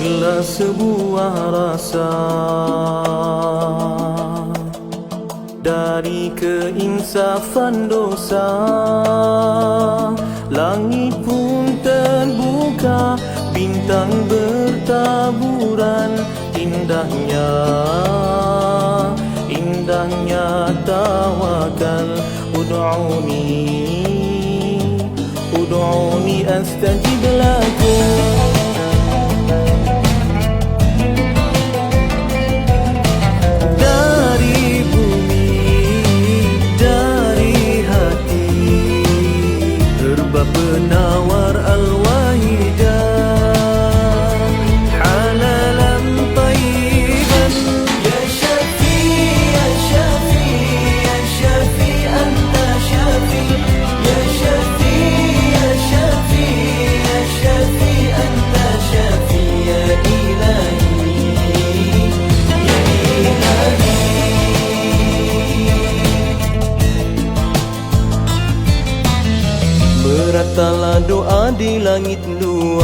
bila sebuah rasa dari keinsafan dosa, langit pun terbuka, bintang bertaburan. Indahnya tawakal. Ud'uni astajib lakum. Penawar al-wahidah halalan tayyiban. Ya Syafi, Ya Syafi, Ya Syafi, Anta Syafi. Ya Syafi, Ya Syafi, Ya Syafi, Anta Syafi. Ya Ilahi, Ya Ilahi. Meratalah doa di langit luas,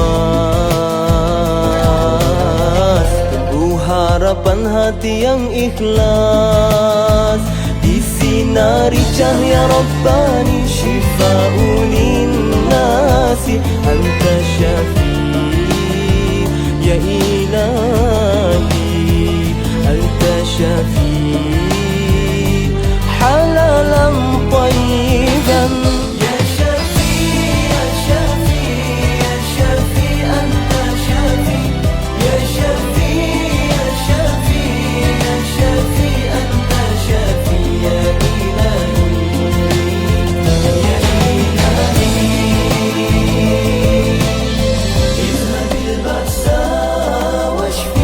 penuh harapan hati yang ikhlas. Disinari cahaya Rabbani, syifa'un linnasi. Anta Syafi, Ya Ilahi, Anta Syafi, halalan tayyiban. واشف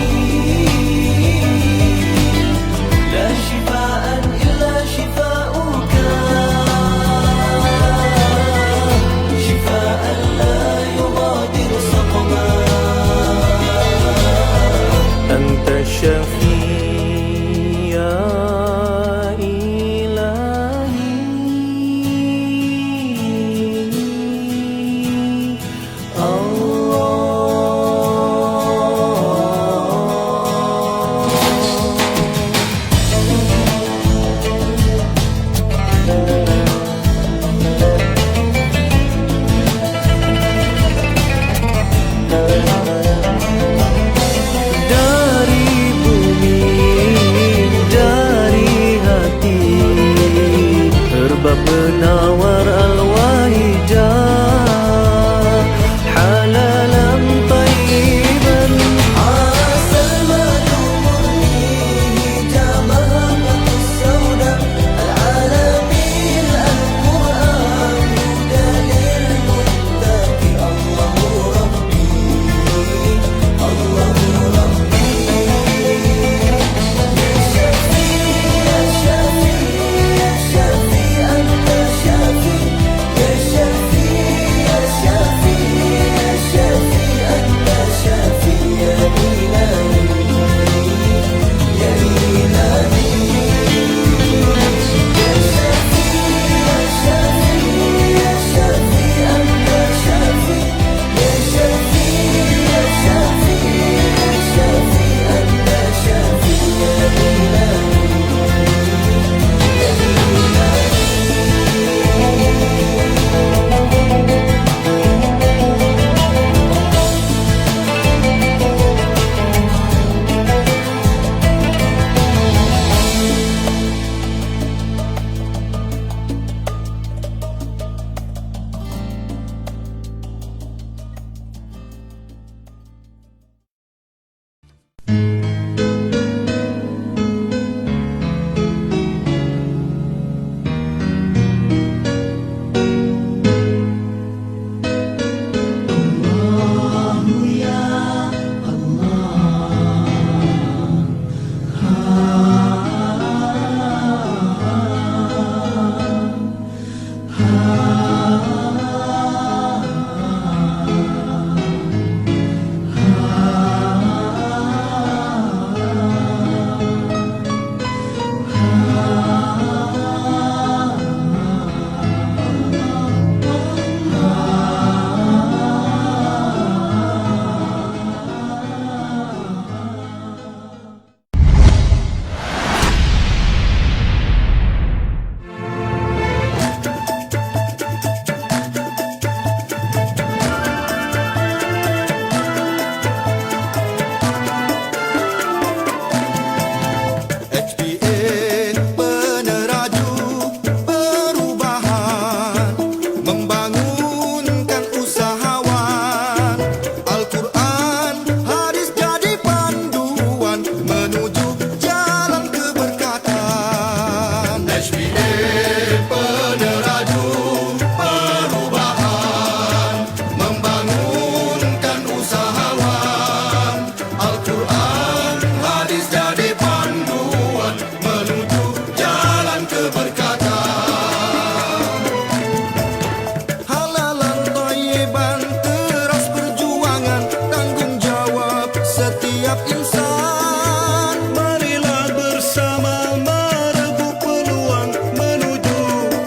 setiap insan. Marilah bersama merebut peluang menuju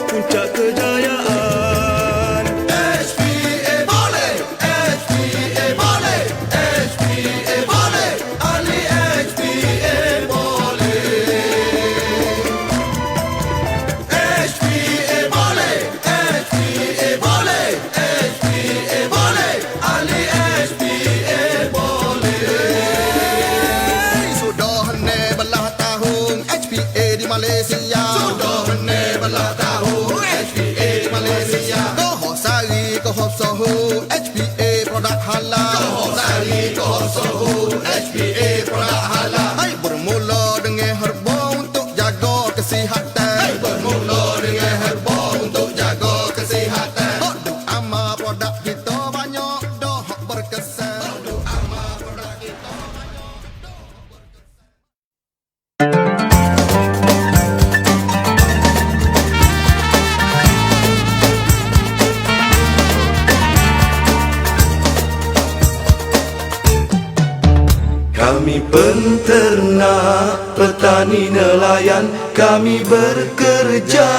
puncak kejayaan. HPA boleh, HPA boleh, HPA boleh, ahli HPA boleh. HPA boleh, HPA boleh, HPA boleh, ahli HPA boleh. Sudah hendak belah tahun HPA di Malaysia. Sudah hendak belah tahun HPA di Malaysia. Kohor sari, kohor sohu, HPA produk halal. Kohor sari, kohor sohu, HPA produk halal. Hai bermula dengan herba untuk jaga kesihatan. Hai bermula dengan herba untuk jaga kesihatan. Hok duk amal produk kita banyak dah hok berkesan. Hok duk amal produk kita banyak dah hok berkesan. Kami penternak, petani nelayan, kami bekerja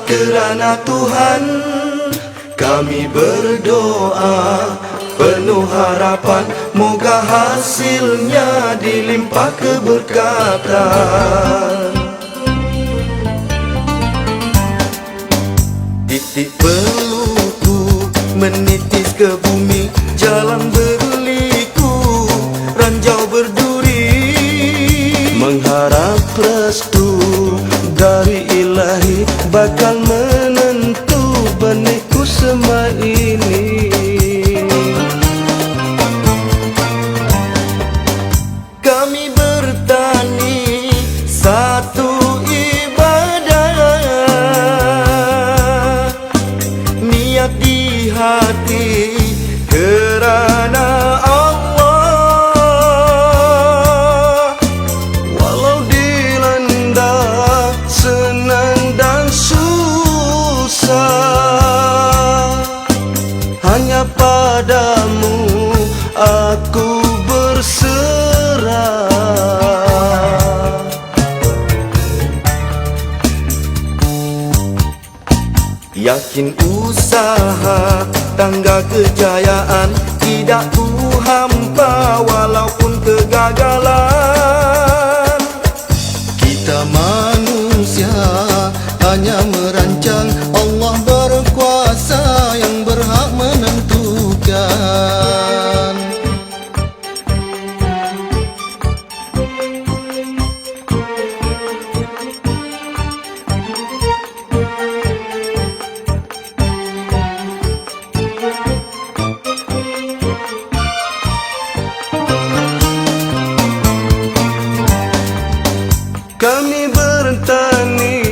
kerana Tuhan. Kami berdoa penuh harapan, moga hasilnya dilimpah keberkatan. Titik peluru menitis ke bumi, jalan berliku, ranjau berduri, mengharap restu dari ilahi bakal menentu benihku semai ini. Kami bertani satu ibadah, niat di hati kerana Allah. Walau dilanda senang dan susah, hanya padamu aku berserah. Yakin usaha tangga kejayaan tidak ku hampa walaupun kegagalan. Kita manusia hanya merancang, Allah berkuasa yang berhak menentukan. Kami bertani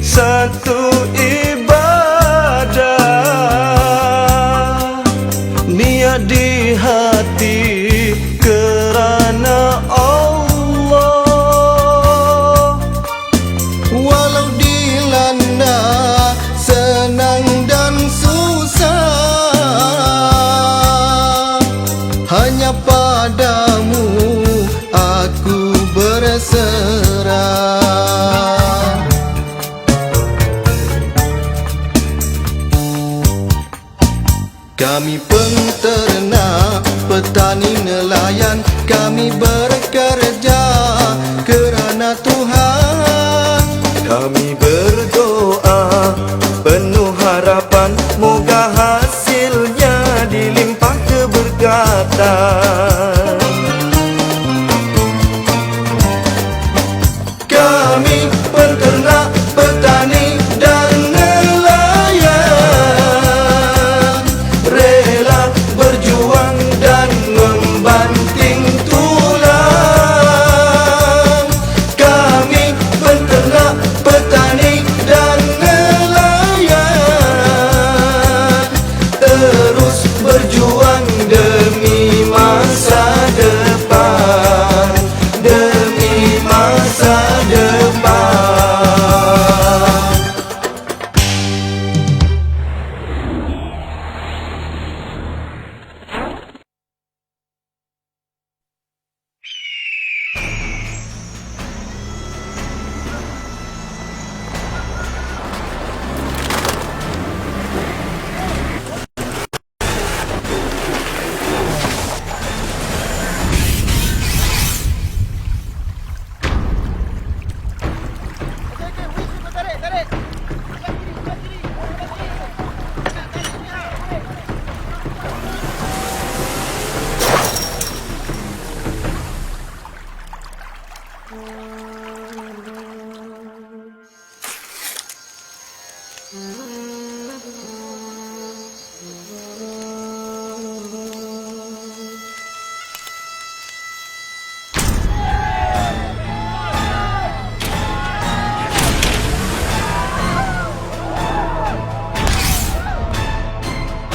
satu ibadah, niat di hati kerana Allah. Walau dilanda senang dan susah, hanya padamu aku berserah. Kami penternak, petani nelayan, kami bekerja kerana Tuhan. Kami berdoa penuh harapan, moga hasilnya dilimpah keberkatan. Kami penternak, petani dan nelayan, rela berjuang dan membanting tulang.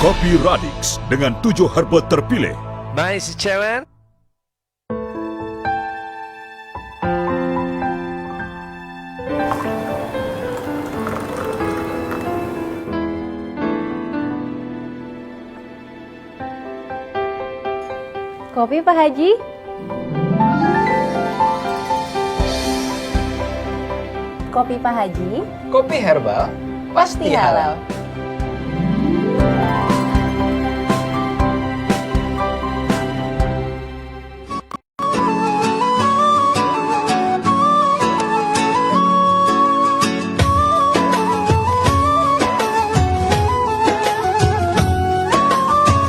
Kopi Radix dengan 7 herba terpilih. Baik si cewek. Kopi Pak Haji? Kopi Pak Haji? Kopi herbal pasti halal.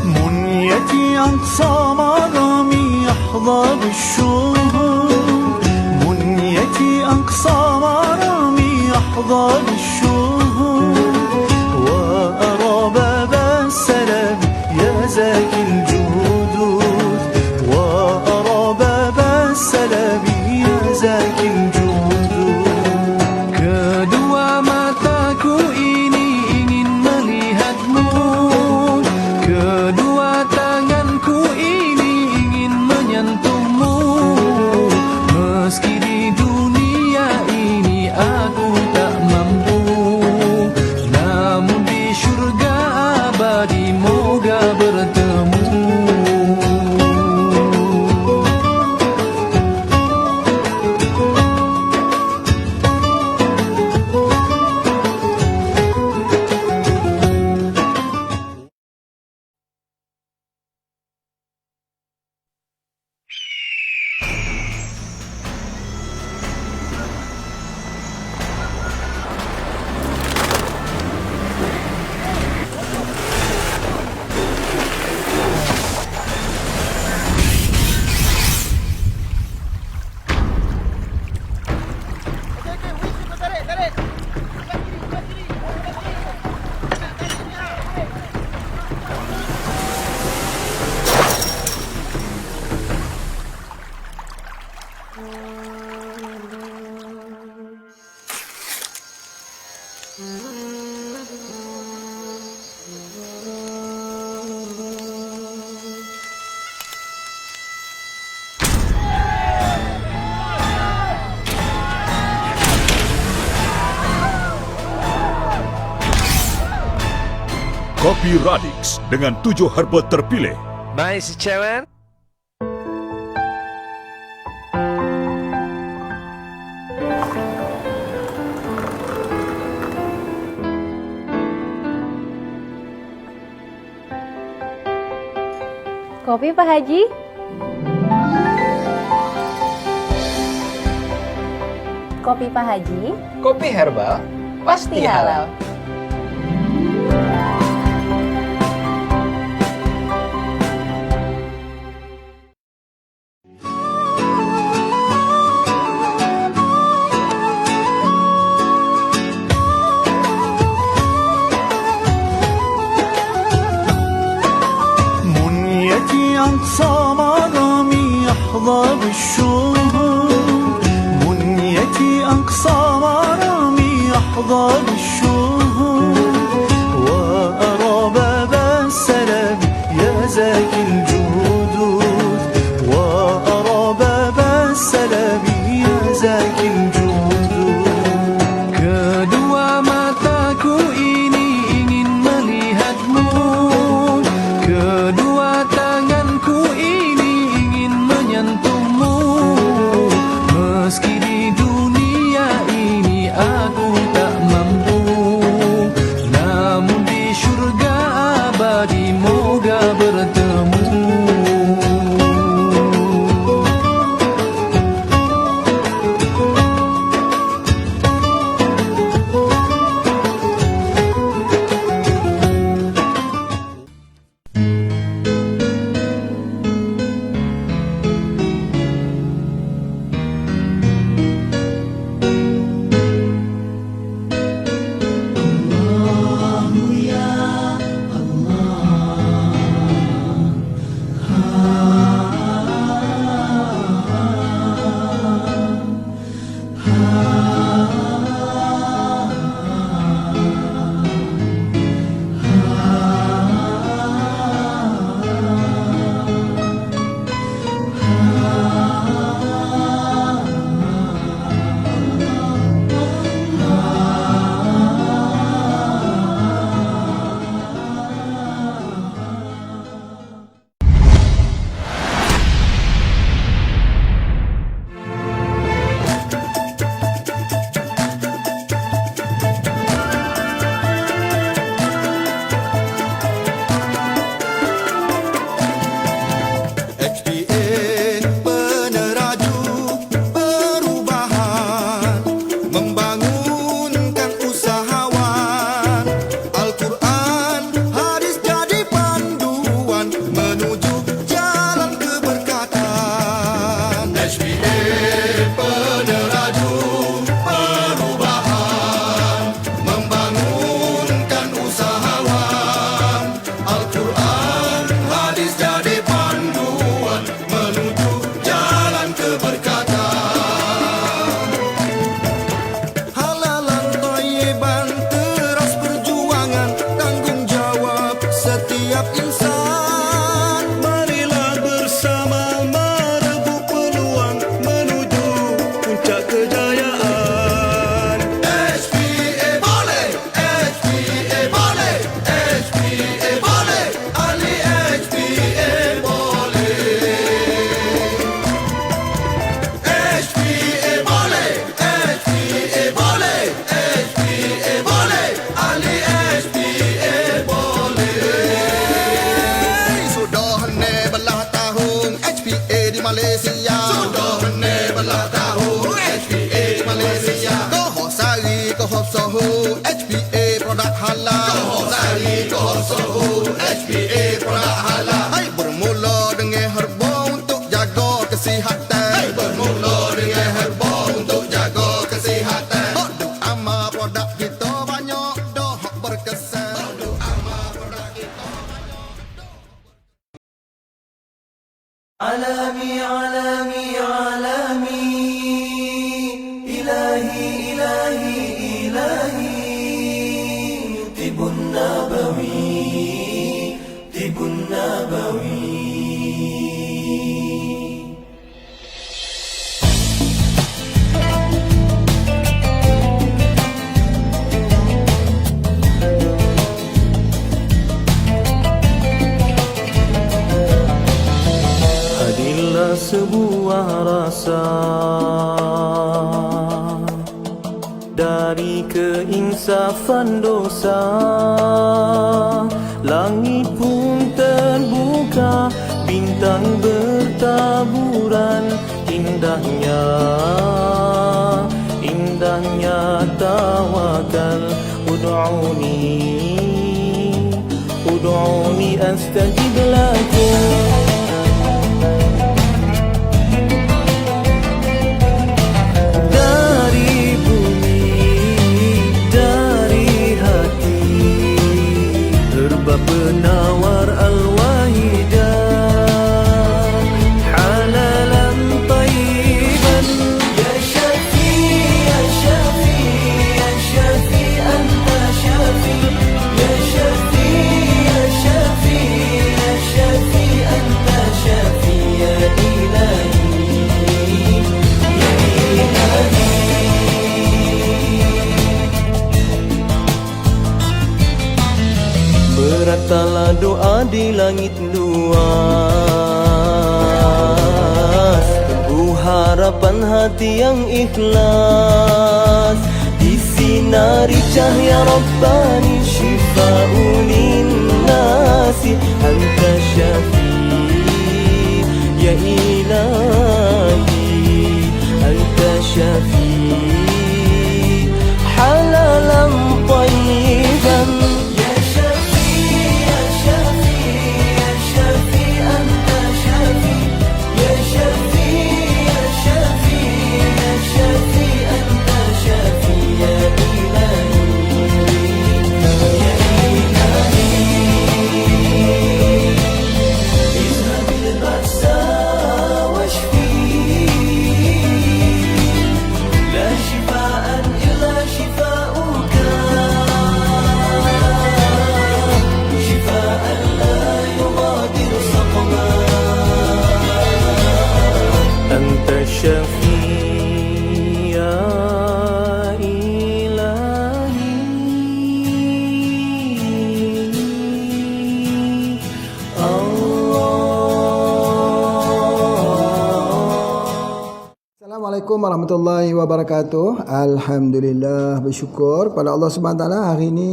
منيتي أقصى مرامي أحظى بالشهور منيتي أقصى مرامي أحظى بالشهور وأرى باب السلام يا زاكي الجهود وأرى باب السلام يا زاكي الجهود kedua mataku ini ingin melihatmu kedua tanganku ini ingin menyentuhmu meski di dunia ini aku tak mampu namun di surga abadi moga bertemu Kopi Radix dengan 7 herba terpilih. Baik si cewek. Kopi Pak Haji? Kopi Pak Haji? Kopi herbal pasti halal. منيتي أقصى مرامي أحظى بالشهور منيتي أقصى مرامي أحظى بالشهور وأرى باب السلام يا زاكي الجهود وأرى باب السلام يا زاكي الجهود kedua mataku ini ingin melihatmu kedua tanganku ini ingin menyentuhmu meski di dunia ini aku tak mampu berkata halalan thayyiban, teras perjuangan, tanggung jawab setiap insan. Marilah bersama merebut peluang menuju puncak kejayaan. HPA boleh, HPA boleh, HPA boleh, ahli HPA boleh. HPA boleh, HPA boleh, HPA boleh, ahli HPA boleh. Sudah hendak belah tahun HPA di Malaysia. Sudah hendak belah tahun HPA di Malaysia. Kohor sari, kohor sohu, HPA produk halal. Kohor sari, kohor sohu, HPA produk halal. Hai, bermula dengan herba untuk jaga kesihatan. Hai, bermula dengan herba untuk jaga kesihatan. Hak duk amal produk kita banyak dah hak berkesan. Hak duk amal produk kita banyak. Alami, alami, alami, ilahi, ilahi, ilahi, tibun nabawi, tibun nabawi. Hadirlah sebuah rasa dari keinsafan dosa. Langit pun terbuka, bintang bertaburan. Indahnya, indahnya tawakal. Ud'uni astajib lakum. Dari bumi, dari hati, herba penawar al-wahidah, halalan tayyiban. Ya Syafi, ya Syafi, ya Syafi, anta Syafi. Ya Syafi, ya Syafi, ya Syafi, anta Syafi. Ya Ilahi, ya Ilahi. Beratalah doa di langit luas, tumbuh harapan hati yang ikhlas. Disinari cahaya Rabbani, syifa'un linnasi. Anta Syafi, ya Ilahi, Anta Syafi, halalan tayyiban. Ya Syafi, ya Syafi, ya Syafi, anta Syafi. Ya Syafi, ya Syafi, ya Syafi, anta Syafi. Ya Ilahi, ya Ilahi, izhabil ba'sa washfi. La shifaan illa shifauka, shifaan la yughadiru saqama. Anta Syafi, ya Ilahi, Allah. Assalamualaikum warahmatullahi wabarakatuh. Alhamdulillah, bersyukur pada Allah SWT. Hari ini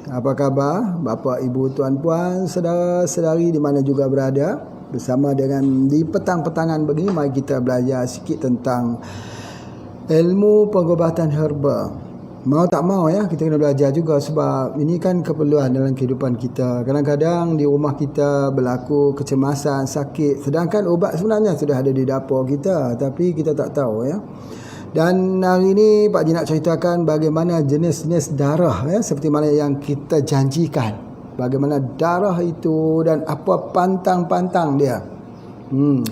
apa khabar bapa, ibu, tuan, puan, saudara-saudari di mana juga berada. Bersama dengan di petang-petangan begini, mari kita belajar sikit tentang ilmu pengobatan herba. Mau tak mau ya, kita kena belajar juga sebab ini kan keperluan dalam kehidupan kita. Kadang-kadang di rumah kita berlaku kecemasan, sakit, sedangkan ubat sebenarnya sudah ada di dapur kita, tapi kita tak tahu ya. Dan hari ini Pak Haji nak ceritakan bagaimana jenis-jenis darah ya, seperti mana yang kita janjikan. Bagaimana darah itu dan apa pantang-pantang dia.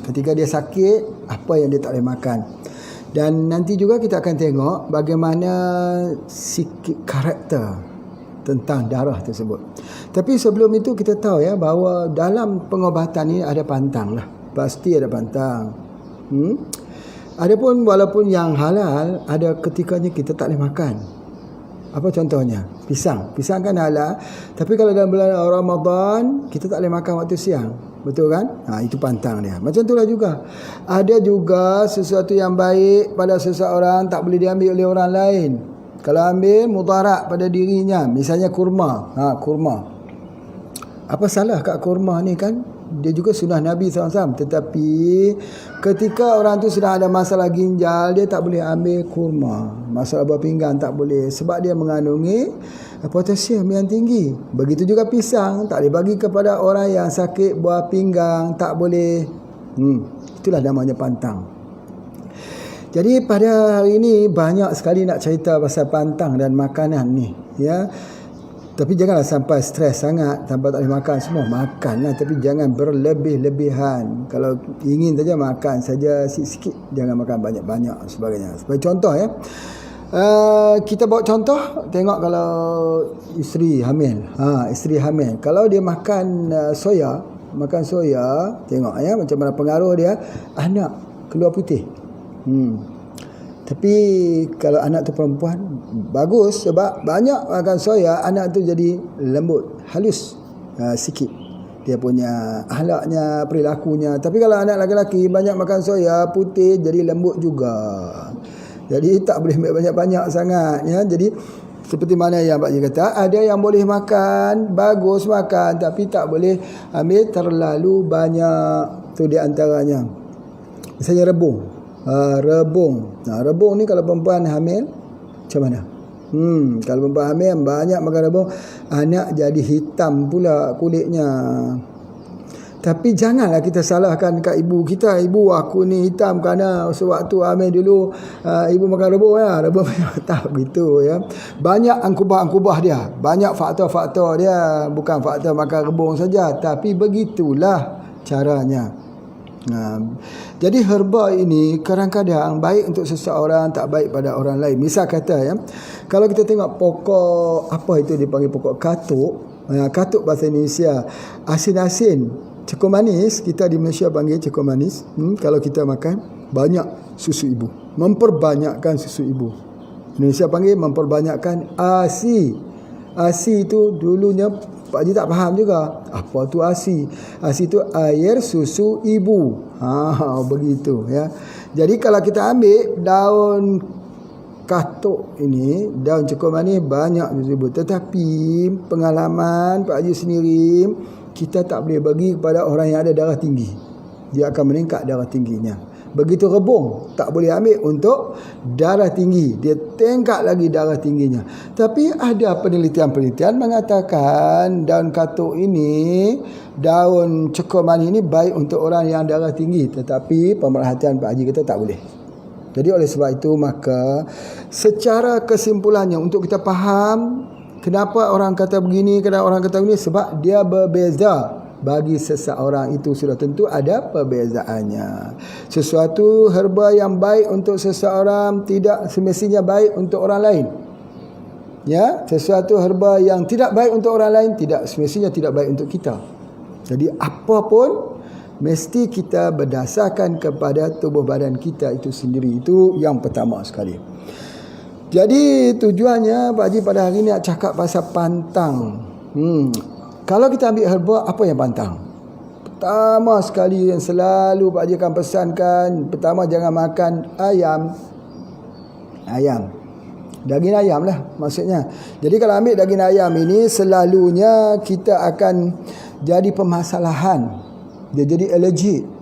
Ketika dia sakit, apa yang dia tak boleh makan. Dan nanti juga kita akan tengok bagaimana sikit karakter tentang darah tersebut. Tapi sebelum itu kita tahu ya bahawa dalam pengobatan ini ada pantang lah. Pasti ada pantang. Adapun walaupun yang halal, ada ketikanya kita tak boleh makan. Apa contohnya? Pisang. Pisang kan halal. Tapi kalau dalam bulan Ramadan, kita tak boleh makan waktu siang. Betul kan? Itu pantang dia. Macam itulah juga. Ada juga sesuatu yang baik pada seseorang tak boleh diambil oleh orang lain. Kalau ambil mudarat pada dirinya, misalnya kurma. Kurma. Apa salah kat kurma ni kan? Dia juga sunnah Nabi SAW. Tetapi ketika orang tu sudah ada masalah ginjal, dia tak boleh ambil kurma. Masalah buah pinggang tak boleh. Sebab dia mengandungi potasium yang tinggi. Begitu juga pisang. Tak boleh bagi kepada orang yang sakit buah pinggang. Tak boleh. Itulah namanya pantang. Jadi pada hari ini banyak sekali nak cerita pasal pantang dan makanan ni. Ya. Tapi janganlah sampai stres sangat sampai tak boleh makan semua. Makanlah tapi jangan berlebih-lebihan. Kalau ingin saja makan saja sikit-sikit. Jangan makan banyak-banyak sebagainya. Sebagai contoh ya. Kita bawa contoh. Tengok kalau isteri hamil. Isteri hamil. Kalau dia makan soya. Tengok ya macam mana pengaruh dia. Anak keluar putih. Tapi kalau anak tu perempuan, bagus sebab banyak makan soya, anak tu jadi lembut, halus sikit. Dia punya akhlaknya, perilakunya. Tapi kalau anak lelaki banyak makan soya, putih, jadi lembut juga. Jadi tak boleh ambil banyak-banyak sangat ya. Jadi seperti mana yang Pak Ji kata, ada yang boleh makan, bagus makan, tapi tak boleh ambil terlalu banyak. Tu di antaranya. Misalnya rebung. Rebung ni kalau perempuan hamil macam mana? Kalau perempuan hamil banyak makan rebung, anak jadi hitam pula kulitnya. Tapi janganlah kita salahkan kat ibu kita. Ibu, aku ni hitam kerana sewaktu hamil dulu ibu makan rebung ya. Rebung tak begitu ya. Banyak angkubah-angkubah dia. Banyak faktor-faktor dia. Bukan faktor makan rebung saja, tapi begitulah caranya. Jadi herba ini kadang-kadang baik untuk seseorang, tak baik pada orang lain. Misal kata ya, kalau kita tengok pokok apa itu dipanggil pokok katuk. Katuk bahasa Indonesia asin-asin, cukup manis. Kita di Malaysia panggil cukup manis. Kalau kita makan banyak susu ibu, memperbanyakkan susu ibu. Indonesia panggil memperbanyakkan ASI. ASI itu dulunya Pak Haji tak faham juga. Apa tu ASI? ASI itu air susu ibu. Begitu ya. Jadi kalau kita ambil daun katuk ini, daun cukup manis banyak susu ibu. Tetapi pengalaman Pak Haji sendiri, kita tak boleh bagi kepada orang yang ada darah tinggi. Dia akan meningkat darah tingginya. Begitu rebung, tak boleh ambil untuk darah tinggi. Dia tingkat lagi darah tingginya. Tapi ada penelitian-penelitian mengatakan daun katuk ini, daun cukup manis ini baik untuk orang yang darah tinggi. Tetapi pemerhatian Pak Haji kata tak boleh. Jadi oleh sebab itu maka secara kesimpulannya untuk kita faham kenapa orang kata begini, kenapa orang kata begini, sebab dia berbeza. Bagi seseorang itu sudah tentu ada perbezaannya. Sesuatu herba yang baik untuk seseorang tidak semestinya baik untuk orang lain. Ya, sesuatu herba yang tidak baik untuk orang lain tidak semestinya tidak baik untuk kita. Jadi apapun mesti kita berdasarkan kepada tubuh badan kita itu sendiri. Itu yang pertama sekali. Jadi tujuannya Pak Haji pada hari ini nak cakap pasal pantang. Kalau kita ambil herba, apa yang pantang? Pertama sekali yang selalu Pak Haji akan pesankan, pertama jangan makan ayam. Daging ayam lah maksudnya. Jadi kalau ambil daging ayam ini, selalunya kita akan jadi permasalahan. Dia jadi alergi.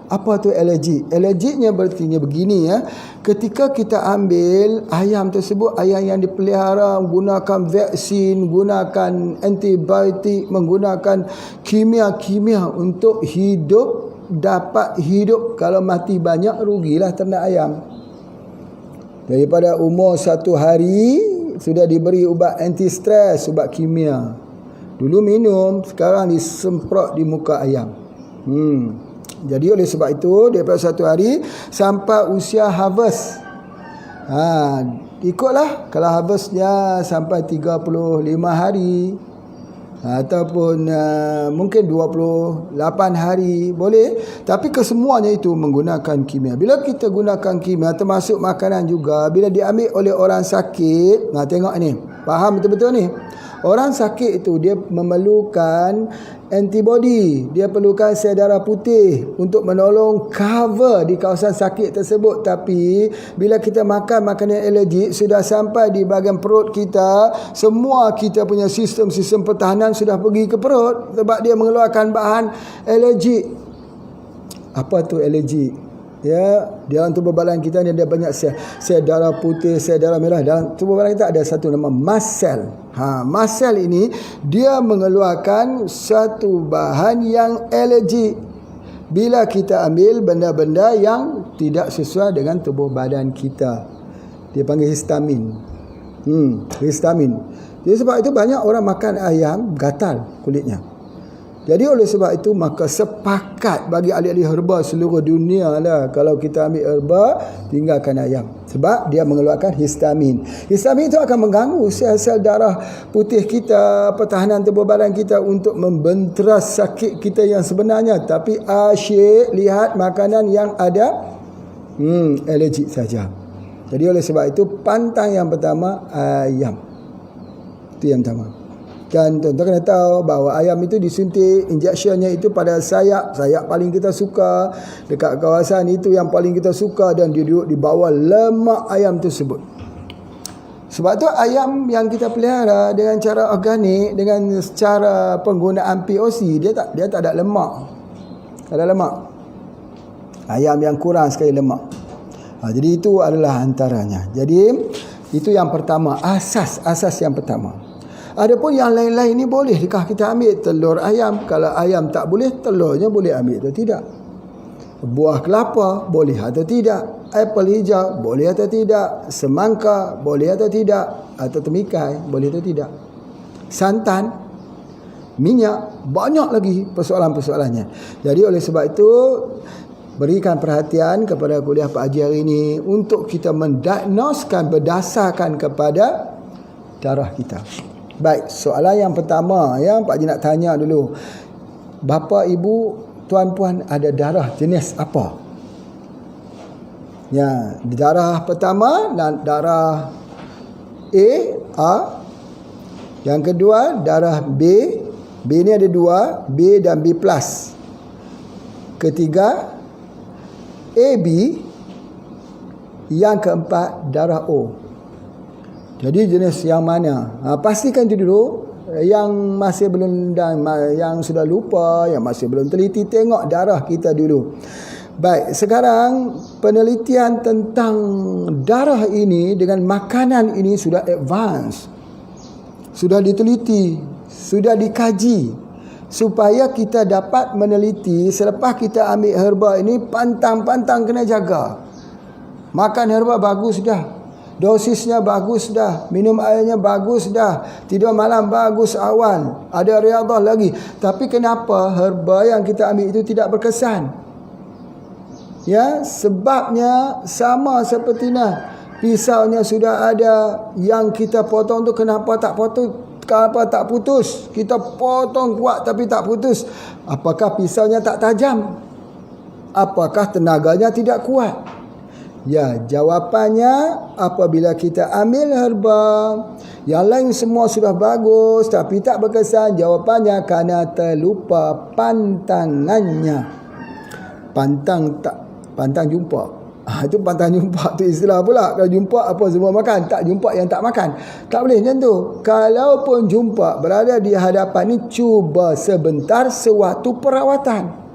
Apa tu alergi? Alerginya berarti begini ya. Ketika kita ambil ayam tersebut, ayam yang dipelihara menggunakan vaksin, gunakan antibiotik, menggunakan kimia-kimia untuk hidup, dapat hidup. Kalau mati banyak, rugilah ternak ayam. Daripada umur 1 hari sudah diberi ubat anti stres, ubat kimia. Dulu minum, sekarang disemprot di muka ayam. Jadi oleh sebab itu daripada 1 hari sampai usia harvest. Ikutlah, kalau harvestnya sampai 35 hari ataupun mungkin 28 hari boleh, tapi kesemuanya itu menggunakan kimia. Bila kita gunakan kimia termasuk makanan juga, bila diambil oleh orang sakit, tengok ni, faham betul-betul ni. Orang sakit itu dia memerlukan antibody, dia perlukan sel darah putih untuk menolong cover di kawasan sakit tersebut. Tapi bila kita makan makanan alergik, sudah sampai di bahagian perut kita, semua kita punya sistem pertahanan sudah pergi ke perut sebab dia mengeluarkan bahan alergik. Apa tu alergik? Ya, dalam tubuh badan kita ni ada banyak sel darah putih, sel darah merah. Dalam tubuh badan kita ada satu nama mast cell. Mast cell ini dia mengeluarkan satu bahan yang alergik bila kita ambil benda-benda yang tidak sesuai dengan tubuh badan kita. Dia panggil histamin. Histamin. Jadi sebab itu banyak orang makan ayam gatal kulitnya. Jadi oleh sebab itu maka sepakat bagi ahli-ahli herba seluruh dunia lah, kalau kita ambil herba, tinggalkan ayam. Sebab dia mengeluarkan histamin. Histamin itu akan mengganggu sel-sel darah putih kita, pertahanan tubuh badan kita untuk membenteras sakit kita yang sebenarnya. Tapi asyik lihat makanan yang ada alergik saja. Jadi oleh sebab itu pantang yang pertama ayam. Itu yang pertama. Dan tuan-tuan kena tahu bahawa ayam itu disuntik, injectionnya itu pada sayap paling kita suka, dekat kawasan itu yang paling kita suka, dan dia duduk di bawah lemak ayam tersebut. Sebab tu ayam yang kita pelihara dengan cara organik, dengan cara penggunaan POC, dia tak ada lemak. Tak ada lemak. Ayam yang kurang sekali lemak. Jadi itu adalah antaranya. Jadi itu yang pertama, asas yang pertama. Adapun yang lain-lain ni boleh dekah kita ambil telur ayam. Kalau ayam tak boleh, telurnya boleh ambil atau tidak. Buah kelapa boleh atau tidak. Apel hijau boleh atau tidak. Semangka boleh atau tidak. Atau temikai boleh atau tidak. Santan, minyak, banyak lagi persoalan-persoalannya. Jadi oleh sebab itu berikan perhatian kepada kuliah Pak Haji hari ini untuk kita mendiagnoskan berdasarkan kepada darah kita. Baik, soalan yang pertama yang Pak Haji nak tanya dulu. Bapa, ibu, tuan-puan ada darah jenis apa? Ya, darah pertama dan darah A. Yang kedua darah B. B ni ada 2, B dan B+. Ketiga AB. Yang keempat darah O. Jadi jenis yang mana? Pastikan itu dulu. Yang masih belum, dan yang sudah lupa, yang masih belum teliti, tengok darah kita dulu. Baik, sekarang penelitian tentang darah ini dengan makanan ini sudah advance. Sudah diteliti, sudah dikaji, supaya kita dapat meneliti. Selepas kita ambil herba ini, pantang-pantang kena jaga. Makan herba bagus dah, dosisnya bagus dah, minum airnya bagus dah, tidur malam bagus awal, ada riadah lagi. Tapi kenapa herba yang kita ambil itu tidak berkesan? Ya, sebabnya sama seperti pisaunya sudah ada, yang kita potong tu kenapa tak putus? Kita potong kuat tapi tak putus. Apakah pisaunya tak tajam? Apakah tenaganya tidak kuat? Ya, jawapannya apabila kita ambil herba, yang lain semua sudah bagus tapi tak berkesan, jawapannya kerana terlupa pantangannya. Pantang jumpa. Itu pantang jumpa tu istilah pula. Kalau jumpa apa semua makan, tak jumpa yang tak makan. Tak boleh macam tu. Kalaupun jumpa berada di hadapan ni, cuba sebentar sewaktu perawatan.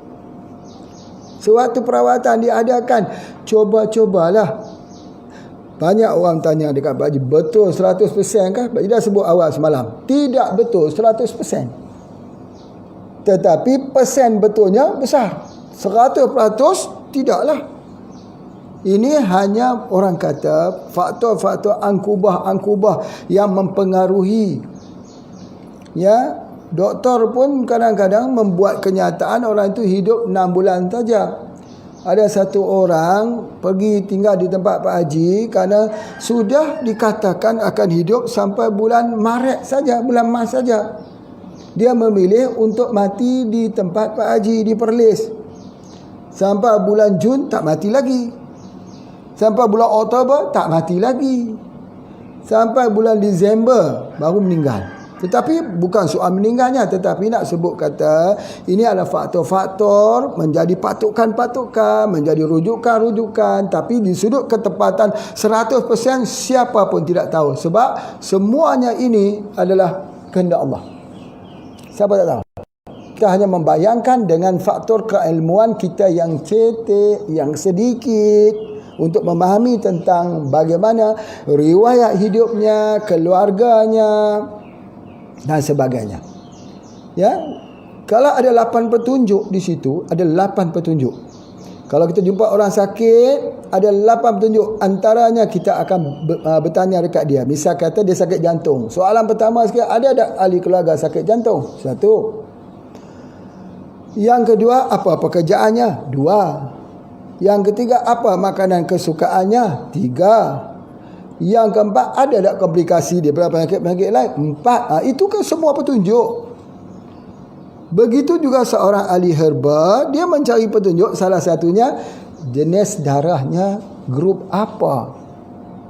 Sewaktu perawatan diadakan, cobalah. Banyak orang tanya dekat Pak Haji, betul 100% kah? Pak Haji dah sebut awal semalam, tidak betul 100%. Tetapi persen betulnya besar. 100% tidaklah. Ini hanya orang kata faktor-faktor angkubah yang mempengaruhi. Ya, Doktor pun kadang-kadang membuat kenyataan orang itu hidup 6 bulan saja. Ada satu orang pergi tinggal di tempat Pak Haji kerana sudah dikatakan akan hidup sampai bulan Maret saja, bulan Mac saja. Dia memilih untuk mati di tempat Pak Haji di Perlis. Sampai bulan Jun tak mati lagi. Sampai bulan Oktober tak mati lagi. Sampai bulan Disember baru meninggal. Tetapi bukan soal meninggalnya, tetapi nak sebut kata ini adalah faktor-faktor menjadi patukan-patukan, menjadi rujukan-rujukan, tapi di sudut ketepatan 100% siapa pun tidak tahu, sebab semuanya ini adalah kehendak Allah. Siapa tak tahu? Kita hanya membayangkan dengan faktor keilmuan kita yang cetek, yang sedikit, untuk memahami tentang bagaimana riwayat hidupnya, keluarganya dan sebagainya. Ya, kalau ada 8 petunjuk di situ, ada 8 petunjuk. Kalau kita jumpa orang sakit, ada 8 petunjuk. Antaranya kita akan bertanya dekat dia. Misal kata dia sakit jantung. Soalan pertama sekali, ada tak ahli keluarga sakit jantung? 1. Yang kedua, apa pekerjaannya? 2. Yang ketiga, apa makanan kesukaannya? 3. Yang keempat, ada tak komplikasi dia penyakit-penyakit lain? 4. Itu kan semua petunjuk. Begitu juga seorang ahli herba, dia mencari petunjuk, salah satunya jenis darahnya grup apa,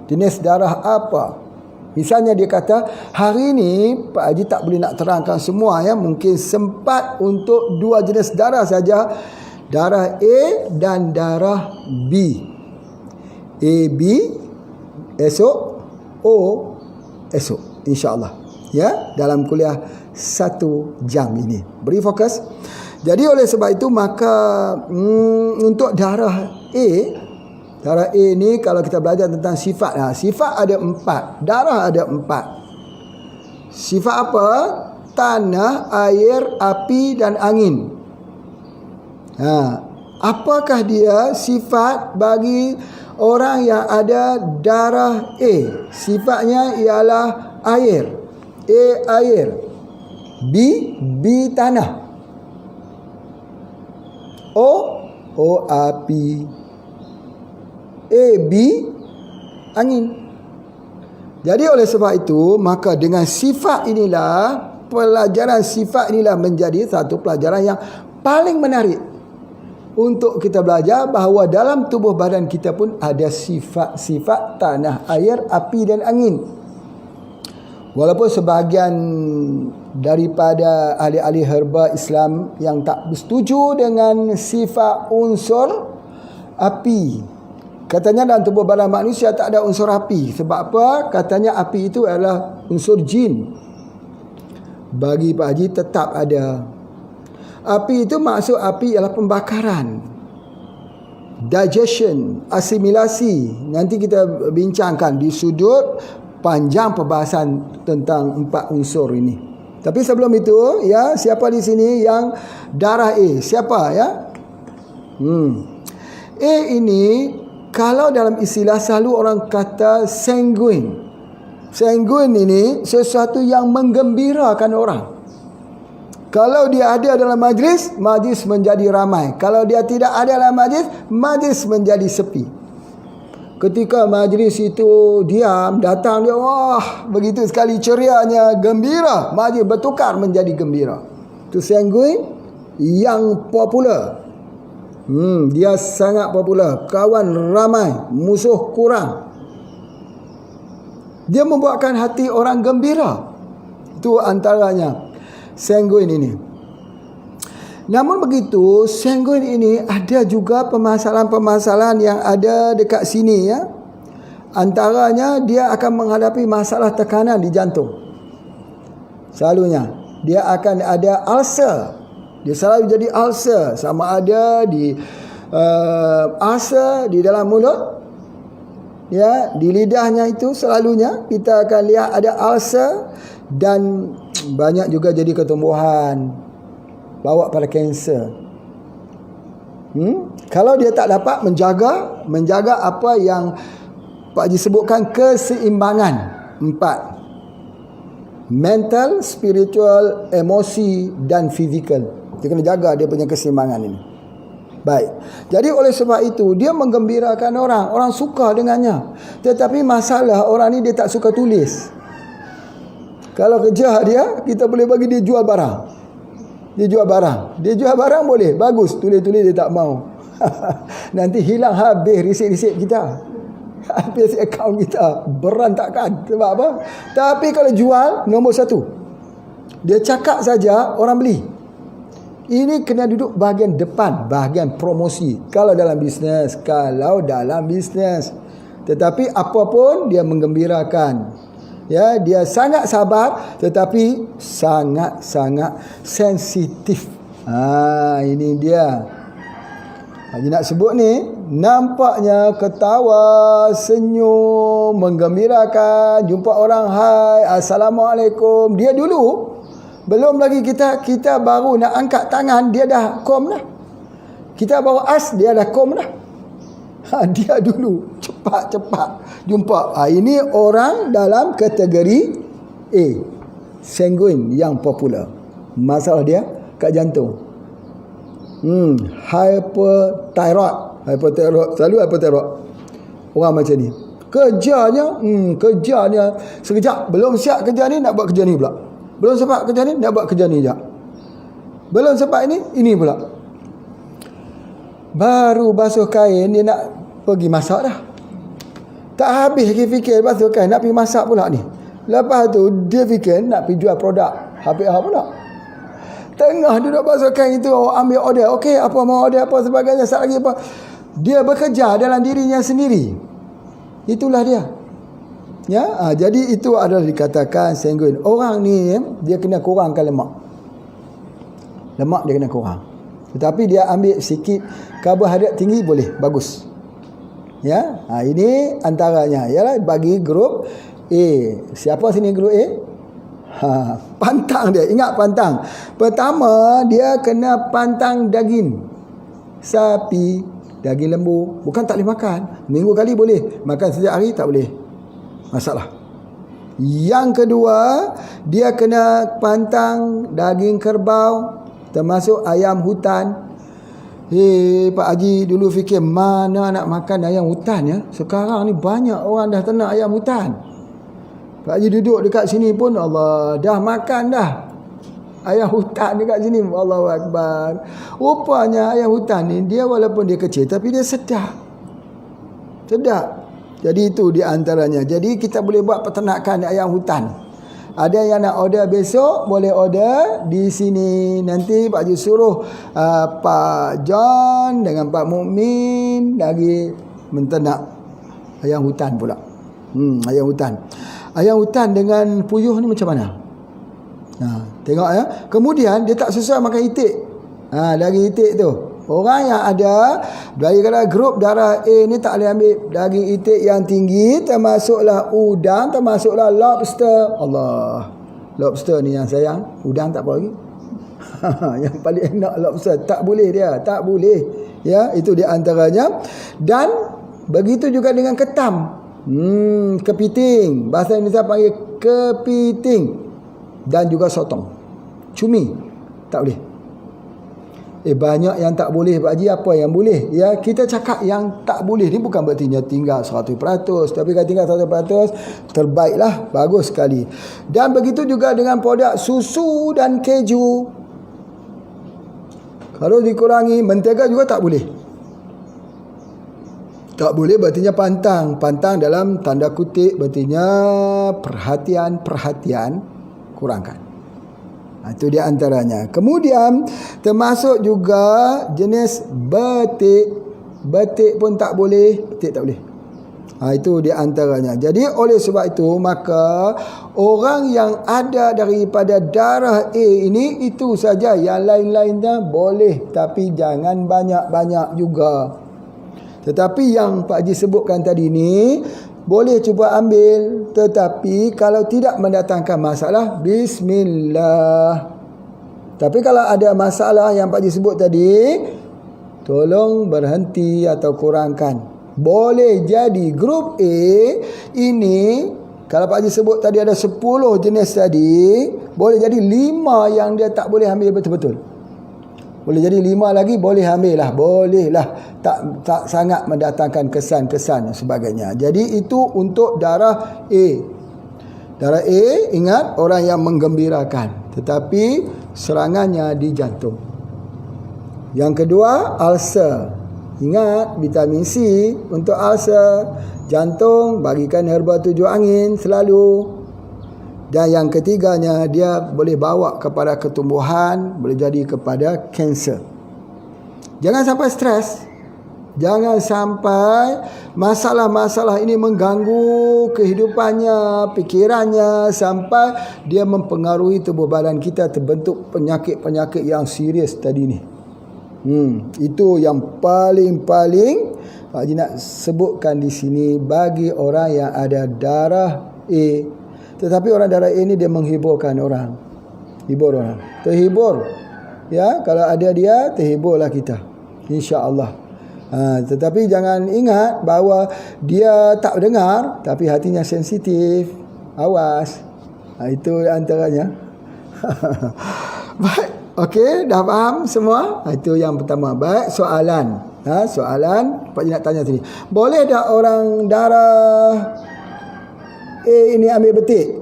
jenis darah apa. Misalnya dia kata, hari ini Pak Haji tak boleh nak terangkan semua ya, mungkin sempat untuk 2 jenis darah saja, darah A dan darah B. AB esok, O esok, insya-Allah. Ya, dalam kuliah 1 jam ini. Beri fokus. Jadi oleh sebab itu maka untuk darah A ni kalau kita belajar tentang sifat, sifat ada 4, darah ada 4. Sifat apa? Tanah, air, api dan angin. Apakah dia sifat bagi orang yang ada darah A? Sifatnya ialah air. A air, B tanah, O api, AB angin. Jadi oleh sebab itu maka dengan sifat inilah, pelajaran sifat inilah menjadi satu pelajaran yang paling menarik untuk kita belajar bahawa dalam tubuh badan kita pun ada sifat-sifat tanah, air, api dan angin. Walaupun sebahagian daripada ahli-ahli herba Islam yang tak bersetuju dengan sifat unsur api. Katanya dalam tubuh badan manusia tak ada unsur api. Sebab apa? Katanya api itu adalah unsur jin. Bagi Pak Haji tetap ada. Api itu maksud api ialah pembakaran, digestion, asimilasi. Nanti kita bincangkan di sudut panjang perbahasan tentang 4 unsur ini. Tapi sebelum itu, ya, siapa di sini yang darah A? Siapa ya? A ini kalau dalam istilah selalu orang kata sanguine. Sanguine ini sesuatu yang menggembirakan orang. Kalau dia ada dalam majlis, majlis menjadi ramai. Kalau dia tidak ada dalam majlis, majlis menjadi sepi. Ketika majlis itu diam, datang dia, wah, begitu sekali cerianya, gembira. Majlis bertukar menjadi gembira. Itu sanguine yang popular. Dia sangat popular. Kawan ramai, musuh kurang. Dia membuatkan hati orang gembira. Itu antaranya sanguine ini. Namun begitu, sanguine ini ada juga permasalahan-permasalahan yang ada dekat sini ya. Antaranya dia akan menghadapi masalah tekanan di jantung. Selalunya dia akan ada ulcer. Dia selalu jadi ulcer, sama ada di ulcer di dalam mulut, ya, di lidahnya itu selalunya kita akan lihat ada ulcer, dan banyak juga jadi ketumbuhan bawa pada kanser. Kalau dia tak dapat menjaga apa yang Pak Haji sebutkan, keseimbangan 4. mental, spiritual, emosi dan fizikal. Dia kena jaga dia punya keseimbangan ini. Baik. Jadi oleh sebab itu dia menggembirakan orang. Orang suka dengannya. Tetapi masalah orang ni dia tak suka tulis. Kalau kerja dia, kita boleh bagi dia jual barang. Dia jual barang. Dia jual barang boleh. Bagus. Tulis-tulis dia tak mau. Nanti hilang habis risit-risit kita. Habis akaun kita. Berantakan. Sebab apa? Tapi kalau jual, nombor satu. Dia cakap saja, orang beli. Ini kena duduk bahagian depan, bahagian promosi. Kalau dalam bisnes. Tetapi apapun dia menggembirakan. Ya, dia sangat sabar tetapi sangat-sangat sensitif. Ini dia. Haji nak sebut ni, nampaknya ketawa, senyum, menggembirakan, jumpa orang, hai, assalamualaikum. Dia dulu belum lagi kita baru nak angkat tangan, dia dah kom dah. Kita baru dia dah kom dah. Dia dulu cepat-cepat jumpa. Ini orang dalam kategori A, sanguine yang popular. Masalah dia kat jantung. Hyperthyroid. Selalu hyperthyroid. Orang macam ni. Kerjanya sekejap belum siap kerja ni nak buat kerja ni pula. Belum sempat kerja ni nak buat kerja ni je. Belum sempat ini pula. Baru basuh kain dia nak pergi masak dah. Tak habis fikir basuh kain nak pergi masak pula ni. Lepas tu dia fikir nak pergi jual produk HPA pula. Tengah duduk basuh kain itu ambil order. Okey, apa mau order apa sebagainya, sat lagi apa. Dia bekerja dalam dirinya sendiri. Itulah dia. Ya, jadi itu adalah dikatakan sanguine. Orang ni dia kena kurangkan lemak. Lemak dia kena kurang. Tetapi dia ambil sikit karbohidrat tinggi boleh, bagus. Ya, ini antaranya ialah bagi grup A. Siapa sini grup A? Pantang dia. Ingat pantang. Pertama dia kena pantang daging sapi, daging lembu. Bukan tak boleh makan. Minggu kali boleh. Makan setiap hari tak boleh. Masalah. Yang kedua, dia kena pantang daging kerbau, termasuk ayam hutan. Pak Haji dulu fikir mana nak makan ayam hutan ya. Sekarang ni banyak orang dah ternak ayam hutan. Pak Haji duduk dekat sini pun Allah dah makan dah ayam hutan dekat sini. Allahu Akbar. Rupanya ayam hutan ni dia walaupun dia kecil tapi dia sedap. Jadi itu di antaranya. Jadi kita boleh buat peternakan ayam hutan. Ada yang nak order besok, boleh order di sini. Nanti Pak Haji suruh Pak John dengan Pak Mukmin lagi menternak ayam hutan pula. Ayam hutan. Ayam hutan dengan puyuh ni macam mana? Tengok ya. Kemudian dia tak susah makan itik. Daging itik tu. Orang yang ada daripada grup darah A ni tak boleh ambil daging itik yang tinggi, termasuklah udang, termasuklah lobster. Allah. Lobster ni yang sayang, udang tak apa lagi. Yang paling enak lobster, tak boleh dia, tak boleh. Ya, itu di antaranya. Dan begitu juga dengan ketam. Kepiting, bahasa Indonesia panggil kepiting. Dan juga sotong. Cumi, tak boleh. Banyak yang tak boleh Pak Haji. Apa yang boleh? Ya, kita cakap yang tak boleh ni bukan berarti tinggal 100%. Tapi kalau tinggal 100%, terbaiklah, bagus sekali. Dan begitu juga dengan produk susu dan keju. Kalau dikurangi, mentega juga tak boleh. Tak boleh berartinya pantang. Pantang dalam tanda kutip berartinya perhatian, kurangkan. Itu dia antaranya. Kemudian termasuk juga jenis betik. Betik pun tak boleh. Betik tak boleh. Itu dia antaranya. Jadi oleh sebab itu maka orang yang ada daripada darah A ini itu saja. Yang lain-lainnya boleh, tapi jangan banyak-banyak juga. Tetapi yang Pak Haji sebutkan tadi ni boleh cuba ambil, tetapi kalau tidak mendatangkan masalah, bismillah. Tapi kalau ada masalah yang Pak Haji sebut tadi, tolong berhenti atau kurangkan. Boleh jadi grup A ini Kalau Pak Haji sebut tadi ada 10 jenis tadi, boleh jadi 5 yang dia tak boleh ambil betul-betul. Boleh jadi 5 lagi boleh ambil lah. Boleh lah. Tak sangat mendatangkan kesan-kesan dan sebagainya. Jadi itu untuk darah A. Darah A, ingat, orang yang menggembirakan. Tetapi serangannya di jantung. Yang kedua, ulcer. Ingat, vitamin C untuk ulcer. Jantung, bagikan herba 7 angin selalu. Dan yang ketiganya, dia boleh bawa kepada ketumbuhan, boleh jadi kepada kanser. Jangan sampai stres. Jangan sampai masalah-masalah ini mengganggu kehidupannya, pikirannya, sampai dia mempengaruhi tubuh badan kita terbentuk penyakit-penyakit yang serius tadi ni. Itu yang paling-paling Pak Haji nak sebutkan di sini bagi orang yang ada darah A. Tetapi orang darah A ni dia menghiburkan orang. Hibur orang. Terhibur. Ya, kalau ada dia, terhiburlah kita. Insya-Allah. Tetapi jangan ingat bahawa dia tak dengar tapi hatinya sensitif. Awas. Itu antaranya. Baik. Okey, dah faham semua? Itu yang pertama. Baik, soalan. Soalan Pak Haji nak tanya tadi. Boleh tak orang darah A ini ambil betik?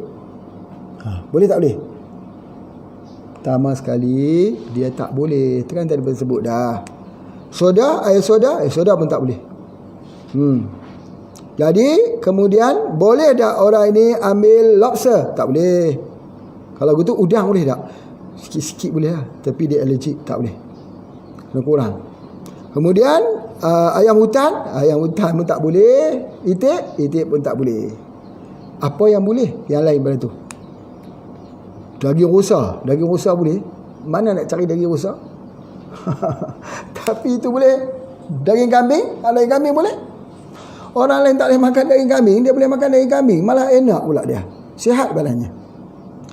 Boleh tak boleh? Pertama sekali, dia tak boleh. Itu kan tadi sebut dah. Soda, air soda pun tak boleh. Jadi, kemudian boleh tak orang ini ambil lobster? Tak boleh. Kalau gitu udang boleh tak? Sikit-sikit boleh lah. Tapi dia allergic, tak boleh. Kena kurang. Kemudian ayam hutan pun tak boleh. Itik pun tak boleh. Apa yang boleh? Yang lain pada tu. Daging rusa boleh. Mana nak cari daging rusa? Tapi itu boleh. Daging kambing, daging kambing boleh. Orang lain tak boleh makan daging kambing, dia boleh makan daging kambing, malah enak pula dia. Sihat badannya.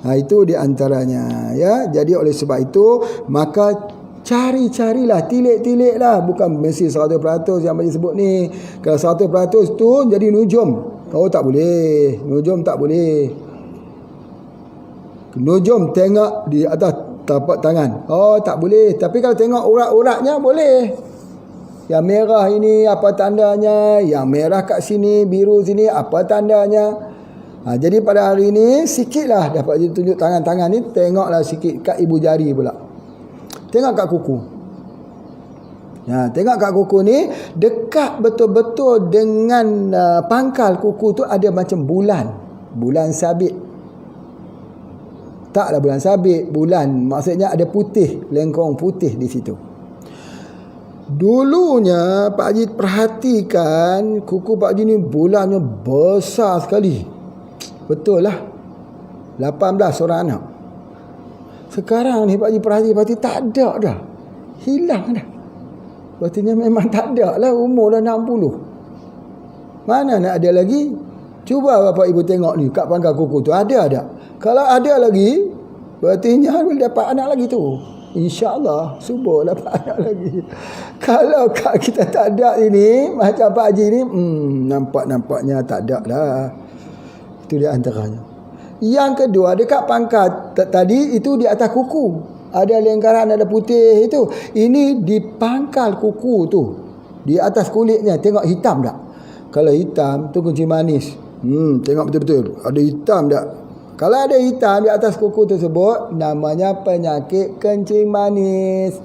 Itu di antaranya, ya. Jadi oleh sebab itu, maka carilah, tilik-tiliklah. Bukan mesti 100% yang Pak Haji sebut ni. Kalau 100% tu jadi nujum. Oh, tak boleh. Nujum tak boleh. Nujum tengok di atas tapak tangan. Oh, tak boleh. Tapi kalau tengok urat-uratnya boleh. Yang merah ini apa tandanya? Yang merah kat sini, biru sini apa tandanya? Jadi pada hari ini sikitlah dapat tunjuk tangan-tangan ni, tengoklah sikit kat ibu jari pula. Tengok kat kuku. Tengok kat kuku ni dekat betul-betul dengan pangkal kuku tu ada macam bulan sabit. Taklah bulan sabit, bulan maksudnya ada putih, lengkong putih di situ. Dulunya Pak Haji perhatikan kuku Pak Haji ni bulannya besar sekali. Betul lah. 18 orang anak. Sekarang ni Pak Haji perhati tak ada dah. Hilang dah. Berartinya memang tak ada lah. Umur dah 60. Mana nak ada lagi? Cuba Bapak Ibu tengok ni kat pangkal kuku tu. Ada tak? Kalau ada lagi, berartinya boleh dapat anak lagi tu. InsyaAllah subuh dapat anak lagi. Kalau kat kita tak ada ini, macam Pak Haji ni, nampak-nampaknya tak ada lah. Itu di antaranya. Yang kedua, dekat pangkal tadi itu di atas kuku. Ada lingkaran, ada putih itu. Ini di pangkal kuku tu. Di atas kulitnya. Tengok hitam tak? Kalau hitam, tu kencing manis. Tengok betul-betul. Ada hitam tak? Kalau ada hitam di atas kuku tersebut, namanya penyakit kencing manis.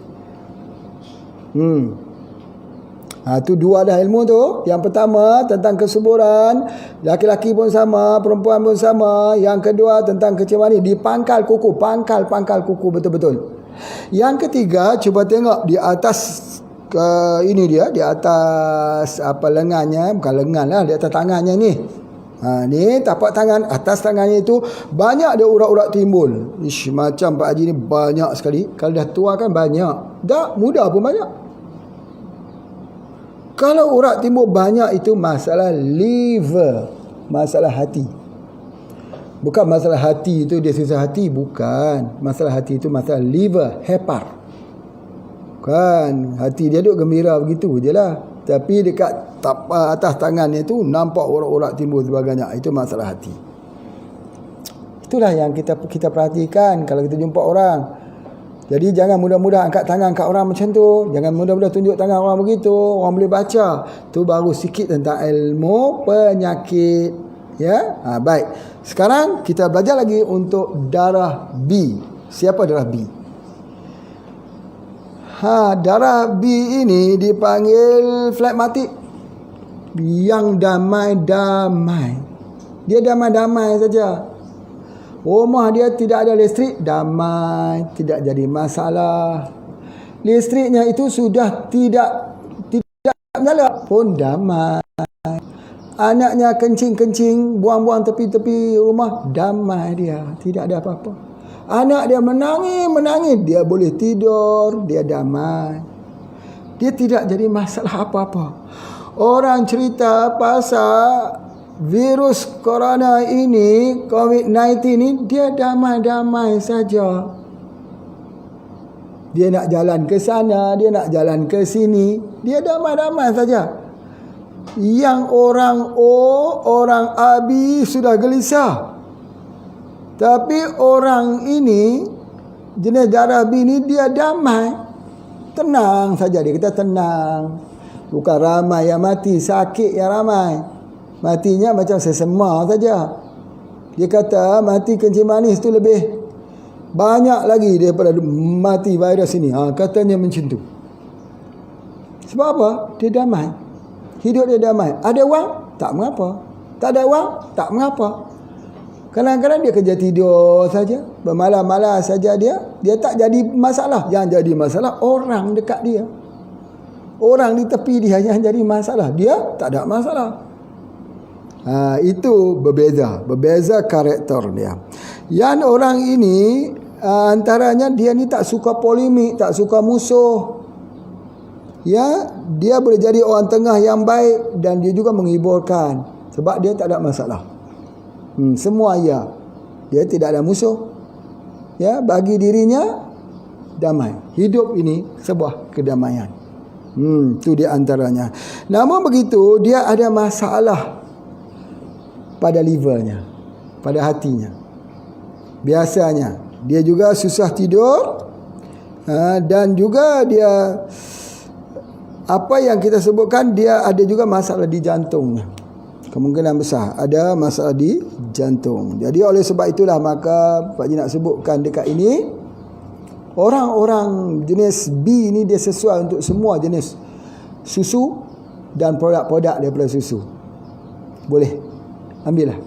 Itu dua dah ilmu tu. Yang pertama tentang kesuburan, laki-laki pun sama, perempuan pun sama. Yang kedua tentang kencing manis di pangkal kuku, pangkal kuku betul-betul. Yang ketiga, cuba tengok di atas ini dia, di atas apa lengannya, bukan lengan lah, di atas tangannya ni. Ni tapak tangan, atas tangannya itu banyak ada urat-urat timbul. Macam Pak Haji ni banyak sekali. Kalau dah tua kan banyak. Dah muda pun banyak. Kalau urat timbul banyak itu masalah liver, masalah hati. Bukan masalah hati itu dia susah hati, bukan. Masalah hati itu masalah liver, hepar. Kan hati dia duk gembira begitu je lah. Tapi dekat atas tangannya tu nampak urat-urat timbul sebagainya. Itu masalah hati. Itulah yang kita perhatikan kalau kita jumpa orang. Jadi jangan mudah-mudah angkat tangan kat orang macam tu. Jangan mudah-mudah tunjuk tangan orang begitu. Orang boleh baca. Tu baru sikit tentang ilmu penyakit. Ya, baik. Sekarang kita belajar lagi untuk darah B. Siapa darah B? Darah B ini dipanggil flegmatik. Yang damai-damai. Dia damai-damai saja. Rumah dia tidak ada listrik, damai, tidak jadi masalah. Listriknya itu sudah tidak menyala pun damai. Anaknya kencing-kencing, buang-buang tepi-tepi rumah, damai dia, tidak ada apa-apa. Anak dia menangis, dia boleh tidur, dia damai. Dia tidak jadi masalah apa-apa. Orang cerita pasal virus corona ini, COVID-19 ini, dia damai-damai saja. Dia nak jalan ke sana, dia nak jalan ke sini, dia damai-damai saja. Yang orang O, orang AB sudah gelisah. Tapi orang ini, jenis darah B ini, dia damai. Tenang saja, dia kata tenang. Bukan ramai yang mati, sakit yang ramai. Matinya macam sesama saja. Dia kata mati kencing manis tu lebih banyak lagi daripada mati virus ini. Katanya macam tu. Sebab apa? Dia damai. Hidup dia damai. Ada wang? Tak mengapa. Tak ada wang? Tak mengapa. Kadang-kadang dia kerja tidur saja. Bermalam-malam saja dia. Dia tak jadi masalah. Yang jadi masalah orang dekat dia. Orang di tepi dia yang jadi masalah. Dia tak ada masalah. Itu berbeza karakter dia. Yang orang ini antaranya dia ni tak suka polemik, tak suka musuh. Ya, dia boleh jadi orang tengah yang baik dan dia juga menghiburkan sebab dia tak ada masalah. Semua ya. Dia tidak ada musuh. Ya, bagi dirinya damai. Hidup ini sebuah kedamaian. Itu dia antaranya. Namun begitu dia ada masalah pada livernya, pada hatinya. Biasanya dia juga susah tidur, dan juga dia apa yang kita sebutkan, dia ada juga masalah di jantungnya. Kemungkinan besar ada masalah di jantung. Jadi oleh sebab itulah maka Pak Haji nak sebutkan dekat ini, orang-orang jenis B ini dia sesuai untuk semua jenis susu dan produk-produk daripada susu. Boleh ambillah,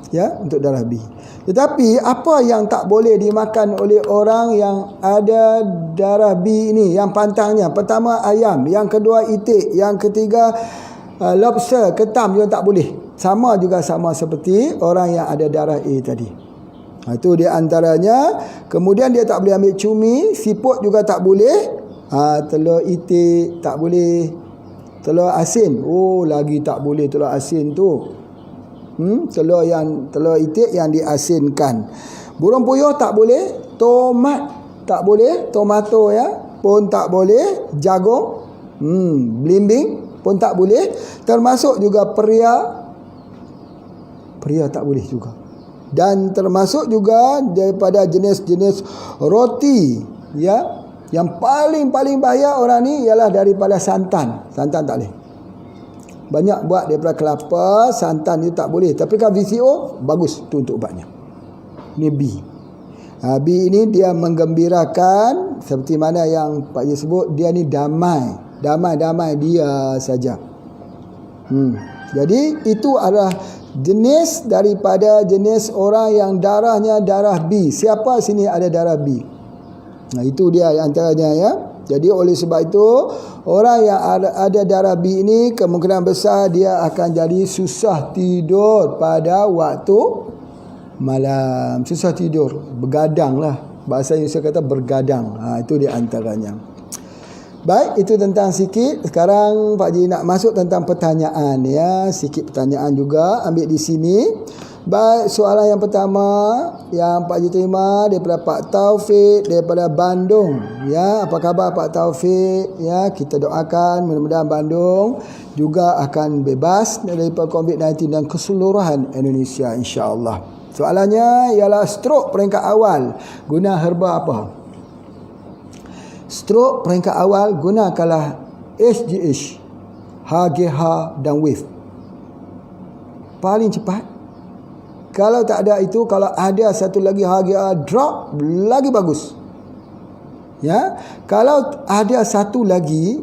ya, untuk darah B. Tetapi apa yang tak boleh dimakan oleh orang yang ada darah B ini? Yang pantangnya, pertama ayam, yang kedua itik, yang ketiga lobster, ketam juga tak boleh. Sama seperti orang yang ada darah A tadi. Itu dia antaranya. Kemudian dia tak boleh ambil cumi, siput juga tak boleh. Telur itik tak boleh. Telur asin, lagi tak boleh telur asin tu. Telur itik yang diasinkan. Burung puyuh tak boleh, tomat tak boleh, tomato ya pun tak boleh, jagung, belimbing pun tak boleh, termasuk juga peria tak boleh juga. Dan termasuk juga daripada jenis-jenis roti ya. Yang paling bahaya orang ni ialah daripada santan. Santan tak boleh. Banyak buat daripada kelapa, santan itu tak boleh. Tapi kan VCO bagus tu untuk ubatnya. Ini B. B ini dia menggembirakan, seperti mana yang Pak Haji sebut, dia ni damai dia saja. Jadi itu adalah jenis daripada jenis orang yang darahnya darah B. Siapa sini ada darah B? Itu dia antaranya ya. Jadi oleh sebab itu orang yang ada darah B ini kemungkinan besar dia akan jadi susah tidur pada waktu malam. Susah tidur, bergadang lah. Bahasa Indonesia kata bergadang. Itu dia antaranya. Baik, itu tentang sikit. Sekarang Pak Haji nak masuk tentang pertanyaan ya. Sikit pertanyaan juga ambil di sini. Baik, soalan yang pertama yang Pak Haji terima daripada Pak Taufik daripada Bandung. Ya, apa khabar Pak Taufik? Ya, kita doakan mudah-mudahan Bandung juga akan bebas daripada COVID-19 dan keseluruhan Indonesia insya-Allah. Soalannya ialah stroke peringkat awal guna herba apa? Stroke peringkat awal gunakanlah HGH, HGH dan WAVE. Paling cepat. Kalau tak ada itu, kalau ada satu lagi HGH drop, lagi bagus. Ya, kalau ada satu lagi,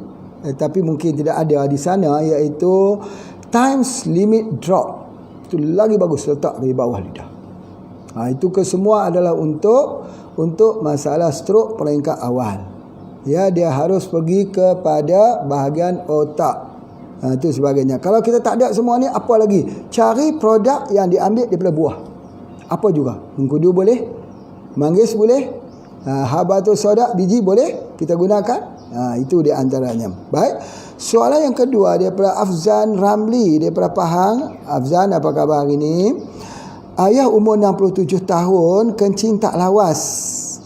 tapi mungkin tidak ada di sana, iaitu times limit drop, itu lagi bagus, letak di bawah lidah. Itu kesemua adalah untuk masalah stroke peringkat awal. Ya, dia harus pergi kepada bahagian otak. Itu sebagainya. Kalau kita tak ada semua ni, apa lagi? Cari produk yang diambil daripada buah. Apa juga? Mengkudu boleh, manggis boleh, habatus sauda biji boleh kita gunakan. Itu di antaranya. Baik. Soalan yang kedua daripada Afzan Ramli daripada Pahang. Afzan, apa khabar hari ini? Ayah umur 67 tahun, kencing tak lawas.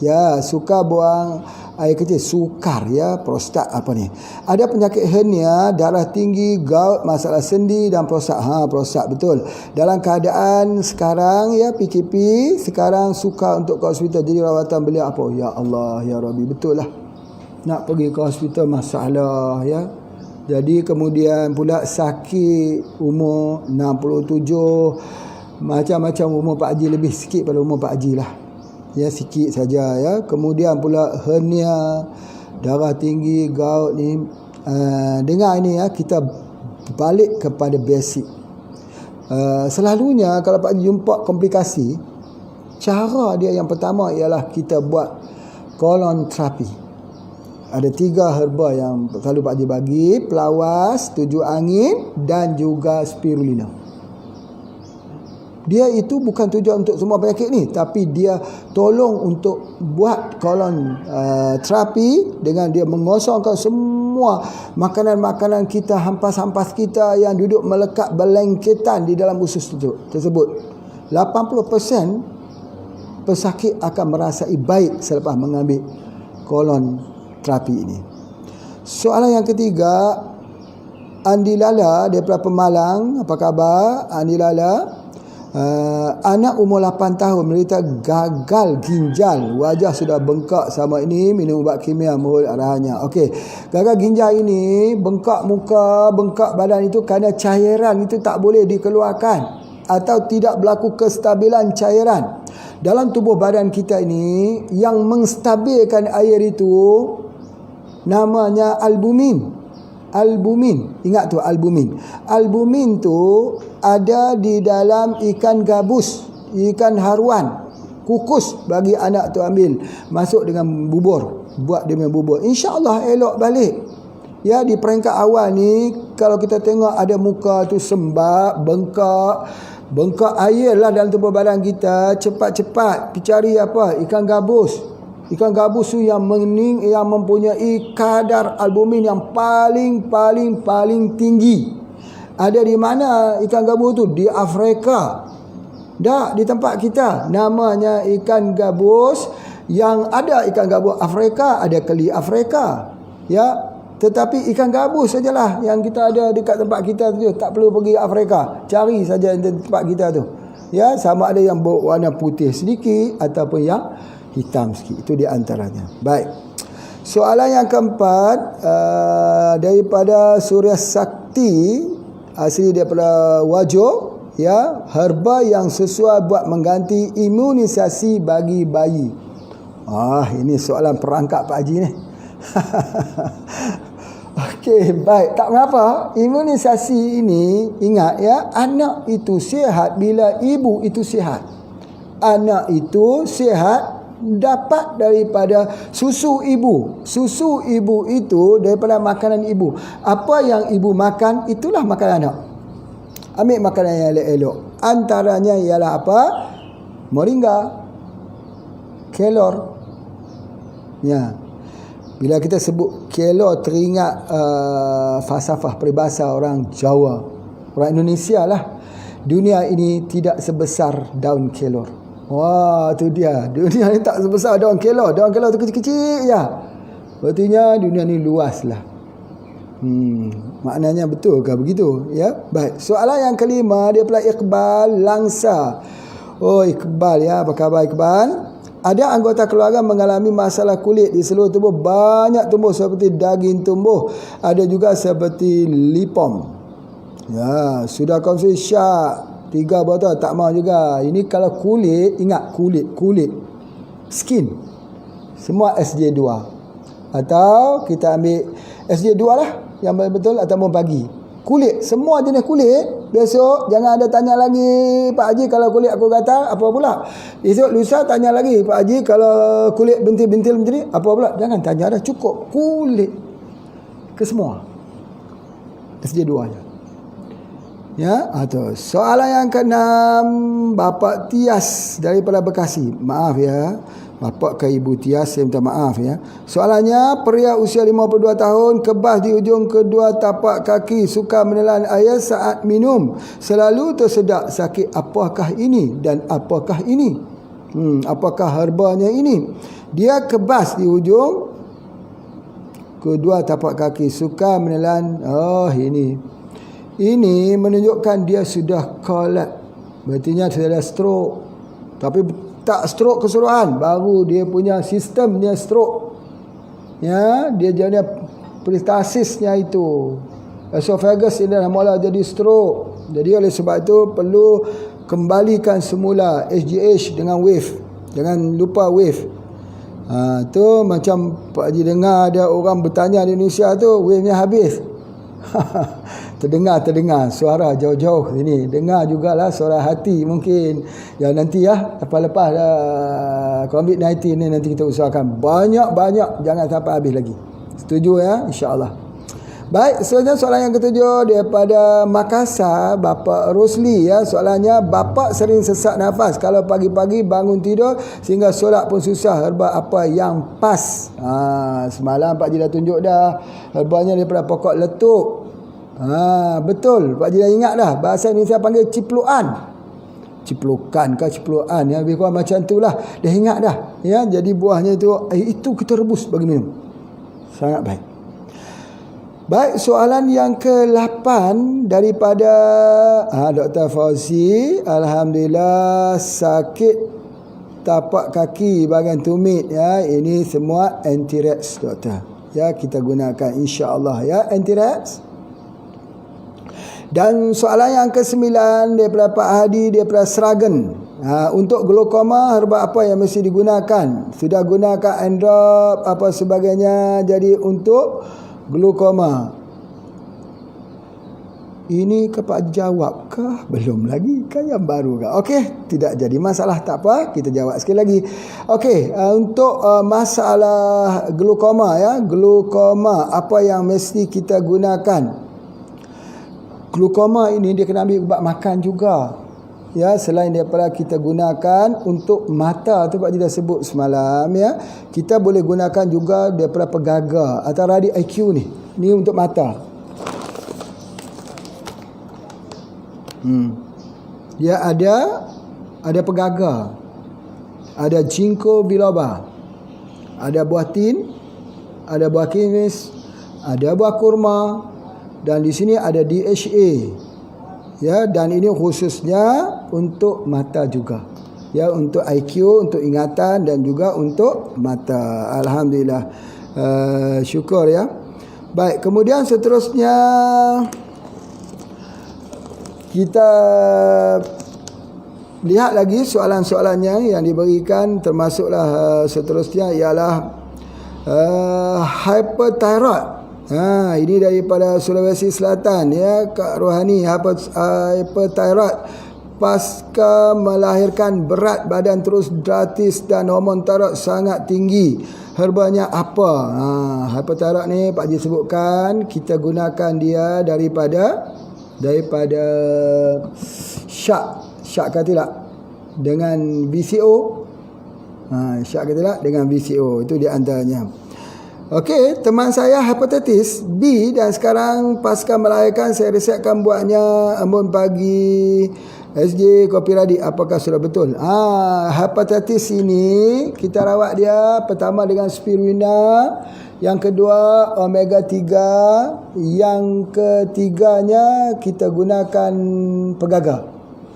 Ya, suka buang air kecil, sukar ya, prostat apa ni. Ada penyakit hernia, darah tinggi, gout, masalah sendi dan prostat. Prostat betul. Dalam keadaan sekarang ya PKP, sekarang suka untuk ke hospital. Jadi rawatan beliau apa? Ya Allah, ya Rabbi, betul lah. Nak pergi ke hospital masalah ya. Jadi kemudian pula sakit umur 67, macam-macam umur Pak Haji, lebih sikit pada umur Pak Haji lah. Ya, sikit saja ya. Kemudian pula hernia, darah tinggi, gout ni. Dengar ini ya, kita balik kepada basic. Selalunya kalau Pak Haji jumpa komplikasi, cara dia yang pertama ialah kita buat colon terapi. Ada 3 herba yang selalu Pak Haji bagi: pelawas, tujuh angin dan juga spirulina. Dia itu bukan tujuan untuk semua penyakit ni, tapi dia tolong untuk buat colon terapi dengan dia mengosongkan semua makanan-makanan kita, hampas-hampas kita yang duduk melekat berlengketan di dalam usus tersebut. 80% pesakit akan merasai baik selepas mengambil colon terapi ini. Soalan yang ketiga, Andi Lala daripada Pemalang. Apa khabar Andi Lala? Anak umur 8 tahun menderita gagal ginjal, wajah sudah bengkak sama ini, minum ubat kimia mohon arahannya. Okey, gagal ginjal ini, bengkak muka, bengkak badan itu kerana cairan itu tak boleh dikeluarkan atau tidak berlaku kestabilan cairan dalam tubuh badan kita ini. Yang menstabilkan air itu namanya albumin. Albumin, ingat tu albumin. Albumin tu ada di dalam ikan gabus, ikan haruan. Kukus bagi anak tu ambil, masuk dengan bubur, buat dia punya bubur. InsyaAllah elok balik. Ya, di peringkat awal ni kalau kita tengok ada muka tu sembab, bengkak air lah dalam tubuh badan kita, cepat-cepat cari apa? Ikan gabus. Ikan gabus tu yang mempunyai kadar albumin yang paling tinggi. Ada di mana ikan gabus tu? Di Afrika. Tak di tempat kita. Namanya ikan gabus. Yang ada ikan gabus Afrika, ada keli Afrika. Ya, tetapi ikan gabus sajalah yang kita ada dekat tempat kita tu. Tak perlu pergi Afrika. Cari saja di tempat kita tu. Ya, sama ada yang berwarna putih sedikit ataupun yang hitam sikit. Itu di antaranya. Baik. Soalan yang keempat daripada Surya Sakti, asli daripada Wajo, ya, herba yang sesuai buat mengganti imunisasi bagi bayi. Ini soalan perangkap Pak Haji ni. Okey, baik. Tak mengapa. Imunisasi ini, ingat ya, anak itu sihat bila ibu itu sihat. Anak itu sihat dapat daripada susu ibu. Susu ibu itu daripada makanan ibu. Apa yang ibu makan, itulah makan anak. Ambil makanan yang elok-elok. Antaranya ialah apa? Moringa, kelor. Ya. Bila kita sebut kelor, teringat falsafah peribahasa orang Jawa, orang Indonesia lah. Dunia ini tidak sebesar daun kelor. Wah, tu dia. Dunia ni tak sebesar daun kelor. Daun kelor tu kecil-kecil je. Berartinya dunia ni luas lah. Maknanya betul ke begitu? Ya, baik. Soalan yang kelima, dia pula Iqbal Langsa. Oh, Iqbal ya, apa khabar Iqbal? Ada anggota keluarga mengalami masalah kulit di seluruh tubuh, banyak tumbuh seperti daging tumbuh, ada juga seperti lipom. Ya, sudah kongsi Syak 3 botol tak mau juga. Ini kalau kulit, ingat kulit, skin, semua SJ2. Atau kita ambil SJ2 lah yang betul ataupun pagi. Kulit, semua jenis kulit. Besok jangan ada tanya lagi, Pak Haji kalau kulit aku gatal apa pula. Esok lusa tanya lagi, Pak Haji kalau kulit bintil-bintil macam ni apa pula. Jangan tanya dah, cukup kulit ke semua. SJ2 je. Ya, atau soalan yang ke-6, Bapak Tias daripada Bekasi. Maaf ya, Bapak ke Ibu Tias, saya minta maaf ya. Soalannya, pria usia 52 tahun kebas di ujung kedua tapak kaki, suka menelan air saat minum, selalu tersedak sakit. Apakah ini dan apakah ini? Apakah herbanya ini? Dia kebas di ujung kedua tapak kaki, suka menelan. Oh, ini menunjukkan dia sudah kolap. Berartinya dia ada stroke. Tapi tak stroke keseluruhan, baru dia punya sistemnya stroke. Ya, dia jadi peristasisnya itu. Esophagus ini dah mula jadi stroke. Jadi oleh sebab itu perlu kembalikan semula SGH dengan wave. Jangan lupa wave. Tu macam Pak Haji dengar ada orang bertanya di Indonesia tu, wave-nya habis. Terdengar suara jauh-jauh sini. Dengar jugalah suara hati mungkin. Ya nanti ya, lepas-lepas COVID-19 ni nanti kita usahakan banyak-banyak, jangan sampai habis lagi. Setuju ya, insya-Allah. Baik, seterusnya soalan yang ketujuh daripada Makassar, Bapak Rosli ya. Soalannya, Bapak sering sesak nafas kalau pagi-pagi bangun tidur sehingga solat pun susah. Herba apa yang pas? Semalam Pak Haji dah tunjuk dah. Herbanya daripada pokok letup. Betul, Pak Haji dah ingat dah. Bahasa Indonesia panggil cipluan. Ciplukan ke cipluan ya, lebih kurang macam itulah. Dah ingat dah ya. Jadi buahnya itu kita rebus bagi minum. Sangat baik. Baik, soalan yang ke-8 daripada Dr. Fauzi. Alhamdulillah, sakit tapak kaki bahagian tumit ya. Ini semua anti-rex doktor. Ya, kita gunakan insya-Allah ya anti-rex. Dan soalan yang ke-9 daripada Pak Hadi daripada Seragen. Untuk glaukoma, herba apa yang mesti digunakan? Sudah gunakan Androp apa sebagainya. Jadi untuk glaukoma, ini ke Pak jawab kah? Belum lagi, kan yang baru kah? Okey, tidak jadi masalah, tak apa, kita jawab sekali lagi. Okey, untuk masalah glaukoma ya, glaukoma apa yang mesti kita gunakan? Glaukoma ini dia kena ambil ubat makan juga. Ya, selain daripada kita gunakan untuk mata tu Pak Haji dah sebut semalam ya, kita boleh gunakan juga daripada pegaga atau radio IQ ni. Ni untuk mata. Dia ada pegaga. Ada ginkgo biloba. Ada buah tin, ada buah kimis, ada buah kurma, dan di sini ada DHA. Ya, dan ini khususnya untuk mata juga. Ya, untuk IQ, untuk ingatan dan juga untuk mata. Alhamdulillah. Syukur ya. Baik, kemudian seterusnya kita lihat lagi soalan-soalannya yang diberikan, termasuklah seterusnya ialah hyperthyroid. Ini daripada Sulawesi Selatan ya, Kak Rohani. Hyperthyroid pasca melahirkan, berat badan terus drastis dan hormon thyroid sangat tinggi. Herbanya apa? Hyperthyroid ni Pak Haji sebutkan, kita gunakan dia daripada syak katilak dengan VCO. Syak katilak dengan VCO, itu di antaranya. Okey, teman saya hepatitis B dan sekarang pasca melahirkan saya resepkan buatnya embun pagi SJ kopi radik. Apakah sudah betul? Hepatitis ini kita rawat dia pertama dengan spirulina, yang kedua omega 3, yang ketiganya kita gunakan pegaga.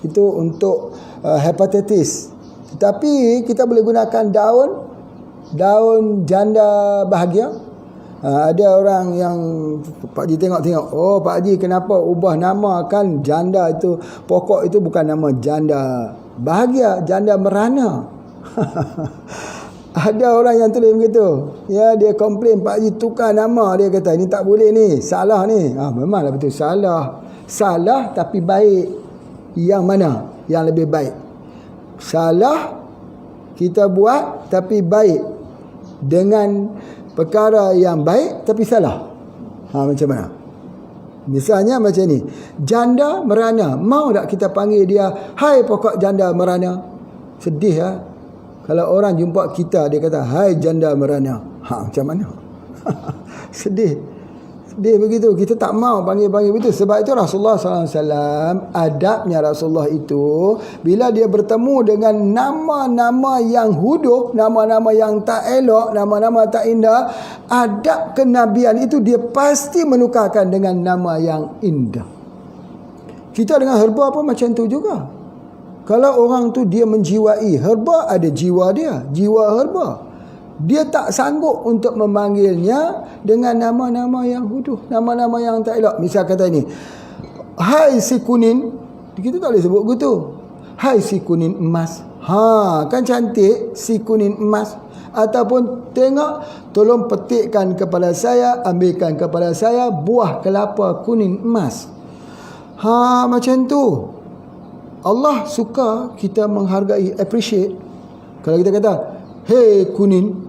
Itu untuk hepatitis. Tetapi kita boleh gunakan daun janda bahagia. Ada orang yang Pak Haji tengok, oh Pak Haji kenapa ubah nama, kan janda itu, pokok itu bukan nama janda bahagia, janda merana. Ada orang yang tulis begitu. Ya, dia komplain, Pak Haji tukar nama, dia kata ini tak boleh ni, salah ni. Memanglah betul salah. Salah tapi baik. Yang mana yang lebih baik? Salah kita buat tapi baik, dengan perkara yang baik tapi salah. Macam mana? Misalnya macam ni, janda merana, mau tak kita panggil dia, hai pokok janda merana? Sedih ya. Kalau orang jumpa kita, dia kata, hai janda merana. Macam mana? Sedih begitu. Kita tak mau panggil-panggil begitu. Sebab itu Rasulullah SAW, adabnya Rasulullah itu, bila dia bertemu dengan nama-nama yang huduh, nama-nama yang tak elok, nama-nama tak indah, adab kenabian itu dia pasti menukarkan dengan nama yang indah. Kita dengan herba pun macam tu juga. Kalau orang tu dia menjiwai, herba ada jiwa dia, jiwa herba. Dia tak sanggup untuk memanggilnya dengan nama-nama yang huduh, nama-nama yang tak elok. Misal kata ni, hai si kunin, kita tak boleh sebut begitu. Hai si kunin emas. Kan cantik si kunin emas. Ataupun tengok, tolong petikkan kepala saya, ambilkan kepala saya buah kelapa kuning emas. Macam tu. Allah suka kita menghargai, appreciate. Kalau kita kata, hey kunin,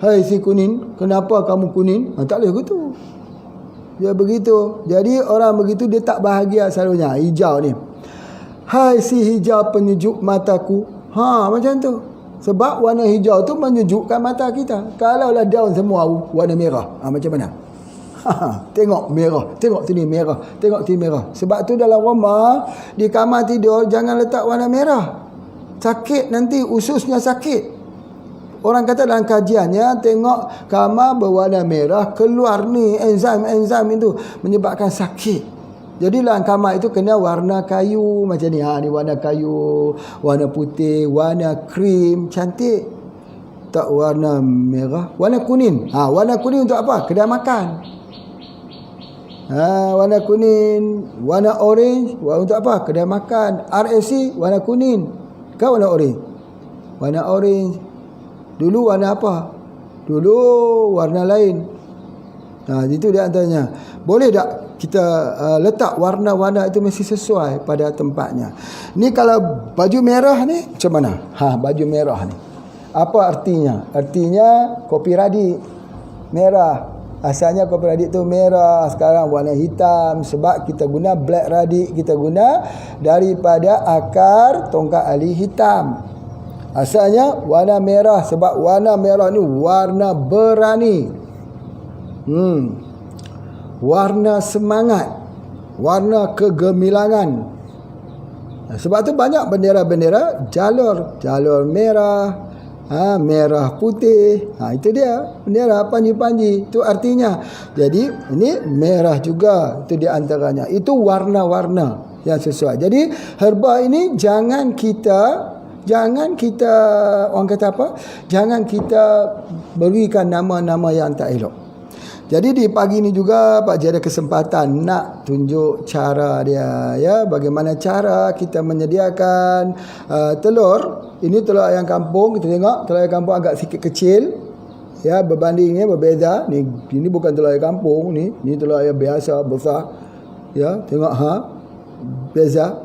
hai si kunin, kenapa kamu kunin? Tak boleh begitu. Dia begitu. Jadi orang begitu dia tak bahagia selalunya. Hijau ni, hai si hijau penyejuk mataku. Macam tu. Sebab warna hijau tu menyejukkan mata kita. Kalaulah daun semua warna merah, macam mana? Tengok merah, tengok sini merah, tengok sini merah. Sebab tu dalam rumah, di kamar tidur, jangan letak warna merah. Sakit nanti, ususnya sakit. Orang kata dalam kajiannya, tengok kamar berwarna merah, keluar ni enzim itu menyebabkan sakit. Jadi dalam kamar itu kena warna kayu macam ni. Ni warna kayu, warna putih, warna krim, cantik. Tak warna merah, warna kuning. Warna kuning untuk apa? Kedai makan. Warna kuning, warna orange untuk apa? Kedai makan. RSC warna kuning. Kau warna orange. Warna orange. Dulu warna apa? Dulu warna lain. Itu dia antaranya. Boleh tak kita letak warna-warna itu mesti sesuai pada tempatnya. Ni kalau baju merah ni macam mana? Baju merah ni, apa artinya? Artinya kopi radik merah. Asalnya kopi radik tu merah, sekarang warna hitam. Sebab kita guna black radik, kita guna daripada akar tongkat ali hitam. Asalnya warna merah, sebab warna merah ni warna berani, warna semangat, warna kegemilangan. Sebab tu banyak bendera-bendera jalur merah, merah putih. Itu dia bendera panji-panji. Itu artinya. Jadi ini merah juga. Itu di antaranya. Itu warna-warna yang sesuai. Jadi herba ini jangan kita orang kata apa? Jangan kita berikan nama-nama yang tak elok. Jadi di pagi ni juga Pak Haji ada kesempatan nak tunjuk cara dia, ya, bagaimana cara kita menyediakan telur. Ini telur ayam kampung, kita tengok telur ayam kampung agak sikit kecil, ya, berbandingnya berbeza. Ini bukan telur ayam kampung ni telur ayam biasa besar. Ya, tengok beza.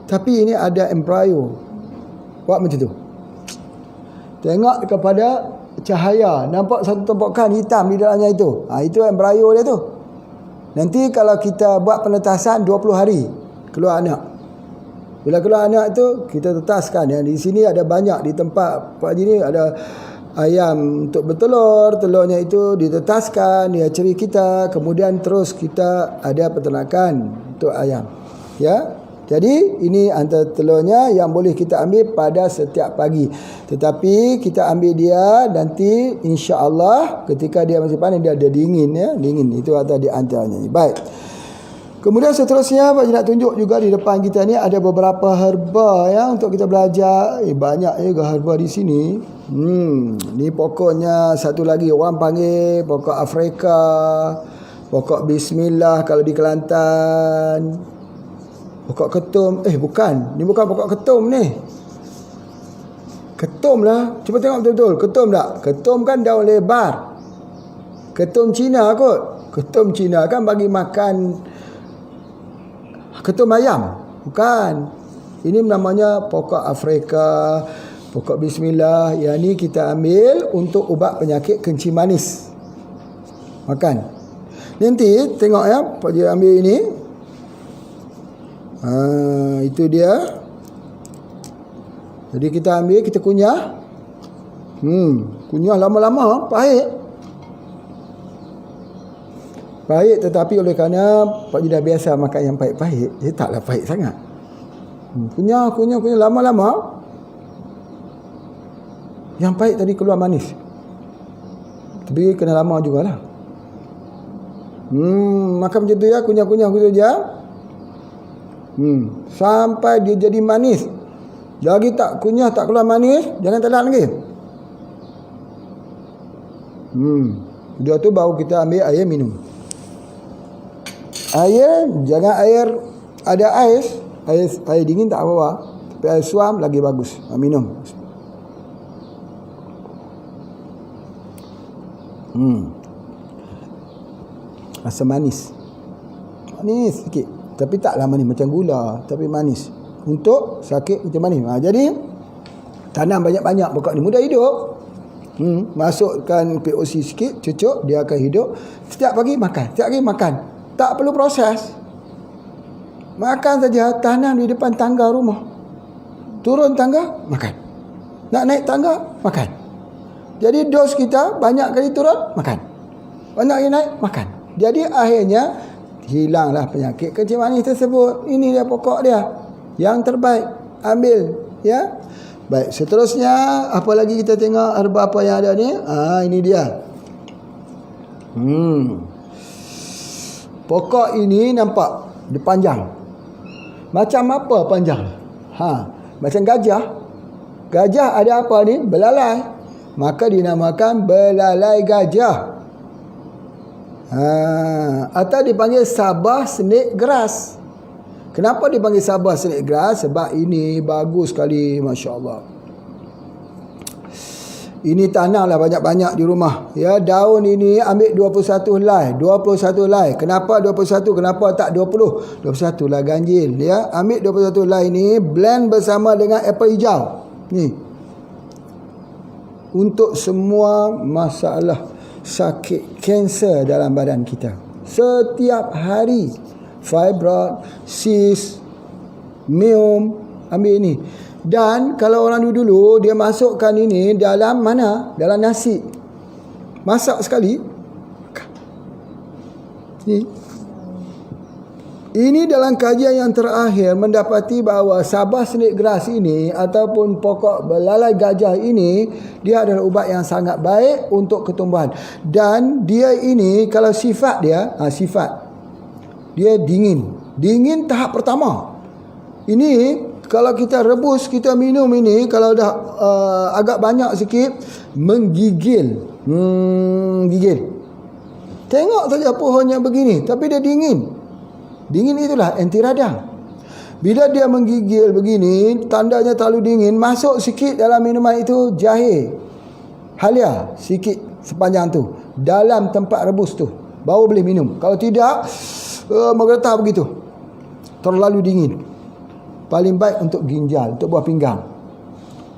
Tapi ini ada embryo. Buat macam tu. Tengok kepada cahaya, nampak satu tumpukan hitam di dalamnya itu. Itu embryo dia tu. Nanti kalau kita buat penetasan 20 hari keluar anak. Bila keluar anak tu kita tetaskan. Yang di sini ada banyak di tempat Pak Haji ni ada ayam untuk bertelur, telurnya itu ditetaskan, dia ceri kita, kemudian terus kita ada peternakan untuk ayam. Ya. Jadi ini antara telurnya yang boleh kita ambil pada setiap pagi. Tetapi kita ambil dia nanti insya-Allah ketika dia masih panas dia ada dingin, ya, dingin. Itu ada di antaranya. Baik. Kemudian seterusnya Pak Haji nak tunjuk juga di depan kita ni ada beberapa herba ya untuk kita belajar. Banyak juga herba di sini. Ni pokoknya satu lagi orang panggil pokok Afrika, pokok Bismillah kalau di Kelantan. Pokok ketum. Bukan. Ni bukan pokok ketum ni. Ketum lah. Cuba tengok betul-betul. Ketum tak? Ketum kan daun lebar. Ketum Cina kot. Ketum Cina kan bagi makan ketum ayam. Bukan. Ini namanya pokok Afrika, pokok Bismillah. Yang ni kita ambil untuk ubat penyakit kencing manis. Makan. Nanti tengok ya, Pak Haji ambil ini. Itu dia. Jadi kita ambil, kita kunyah. Kunyah lama-lama pahit. Pahit tetapi oleh kerana Pak Haji dah biasa makan yang pahit-pahit, dia taklah pahit sangat. Kunyah lama-lama yang pahit tadi keluar manis. Tapi kena lama jugalah. Makan macam tu ya, kunyah-kunyah saja. Sampai dia jadi manis. Lagi tak kunyah, tak keluar manis, jangan telan lagi. Dia tu baru kita ambil air minum. Air, jangan air ada ais. Air dingin tak apa-apa. Tapi air suam lagi bagus. Minum. Rasa manis. Manis sikit. Tapi taklah manis macam gula. Tapi manis. Untuk sakit macam manis. Jadi, tanam banyak-banyak pokok ni. Mudah hidup. Masukkan POC sikit. Cucuk. Dia akan hidup. Setiap pagi makan. Setiap pagi makan. Tak perlu proses. Makan saja, tanam di depan tangga rumah. Turun tangga, makan. Nak naik tangga, makan. Jadi dos kita banyak kali turun, makan. Banyak kali naik, makan. Jadi akhirnya hilanglah penyakit kencing manis tersebut. Ini dia pokok dia. Yang terbaik, ambil ya. Baik, seterusnya apa lagi kita tengok herba apa yang ada ni? Ini dia. Pokok ini nampak dia panjang. Macam apa panjang? Macam gajah. Gajah ada apa ni? Belalai. Maka dinamakan belalai gajah. Atau dipanggil Sabah snake grass. Kenapa dipanggil Sabah snake grass? Sebab ini bagus sekali, masya-Allah. Ini tanamlah banyak-banyak di rumah. Ya, daun ini ambil 21 helai. 21 helai. Kenapa 21? Kenapa tak 20? 21 lah ganjil. Ya, ambil 21 helai ini, blend bersama dengan apple hijau. Ni. Untuk semua masalah sakit kanser dalam badan kita. Setiap hari. Fibroid, cyst, myom, ambil ini. Dan kalau orang dulu dia masukkan ini dalam mana? Dalam nasi. Masak sekali. Ini dalam kajian yang terakhir mendapati bahawa Sabah snake grass ini ataupun pokok belalai gajah ini, dia adalah ubat yang sangat baik untuk ketumbuhan. Dan dia ini kalau sifat dia, dia dingin. Dingin tahap pertama. Ini kalau kita rebus, kita minum ini, kalau dah agak banyak sikit, menggigil. Gigil. Tengok saja pohonnya begini, tapi dia dingin. Dingin itulah anti radang. Bila dia menggigil begini, tandanya terlalu dingin, masuk sikit dalam minuman itu jahe. Halia sikit sepanjang tu. Dalam tempat rebus tu. Baru boleh minum. Kalau tidak, menggetar begitu. Terlalu dingin. Paling baik untuk ginjal, untuk buah pinggang,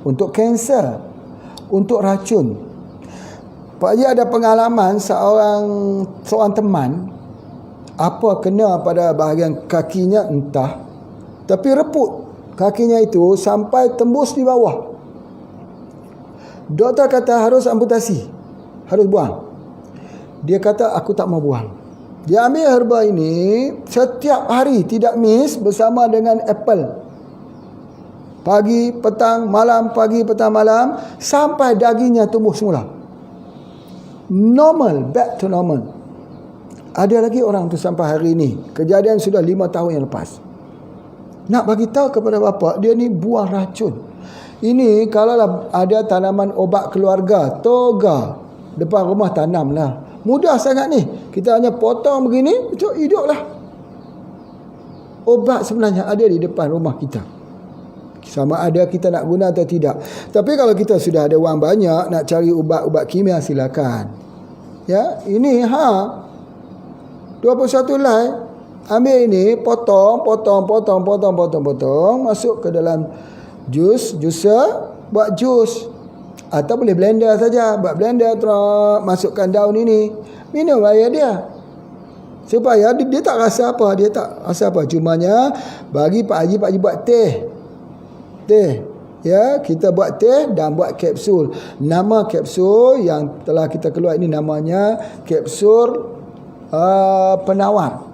untuk kanser, untuk racun. Pak Haji ada pengalaman seorang teman, apa kena pada bahagian kakinya entah, tapi reput kakinya itu sampai tembus di bawah. Doktor kata harus amputasi, harus buang. Dia kata aku tak mau buang. Dia ambil herba ini setiap hari tidak miss bersama dengan apple. Pagi, petang, malam, pagi, petang, malam, sampai dagingnya tumbuh semula. Normal, back to normal. Ada lagi orang tu sampai hari ni. Kejadian sudah 5 tahun yang lepas. Nak bagi tahu kepada bapa, dia ni buang racun. Ini kalau ada tanaman obat keluarga, toga, depan rumah tanamlah. Mudah sangat ni. Kita hanya potong begini, hiduplah. Obat sebenarnya ada di depan rumah kita. Sama ada kita nak guna atau tidak. Tapi kalau kita sudah ada wang banyak, nak cari ubat-ubat kimia, silakan. Ya, ini 21 helai. Ambil ini, potong, masuk ke dalam juicer, buat jus. Atau boleh blender saja, buat blender, masukkan daun ini, minum air dia. Supaya dia tak rasa apa, cumanya bagi Pak Haji buat teh. Ya, kita buat teh dan buat kapsul. Nama kapsul yang telah kita keluar ini namanya kapsul penawar.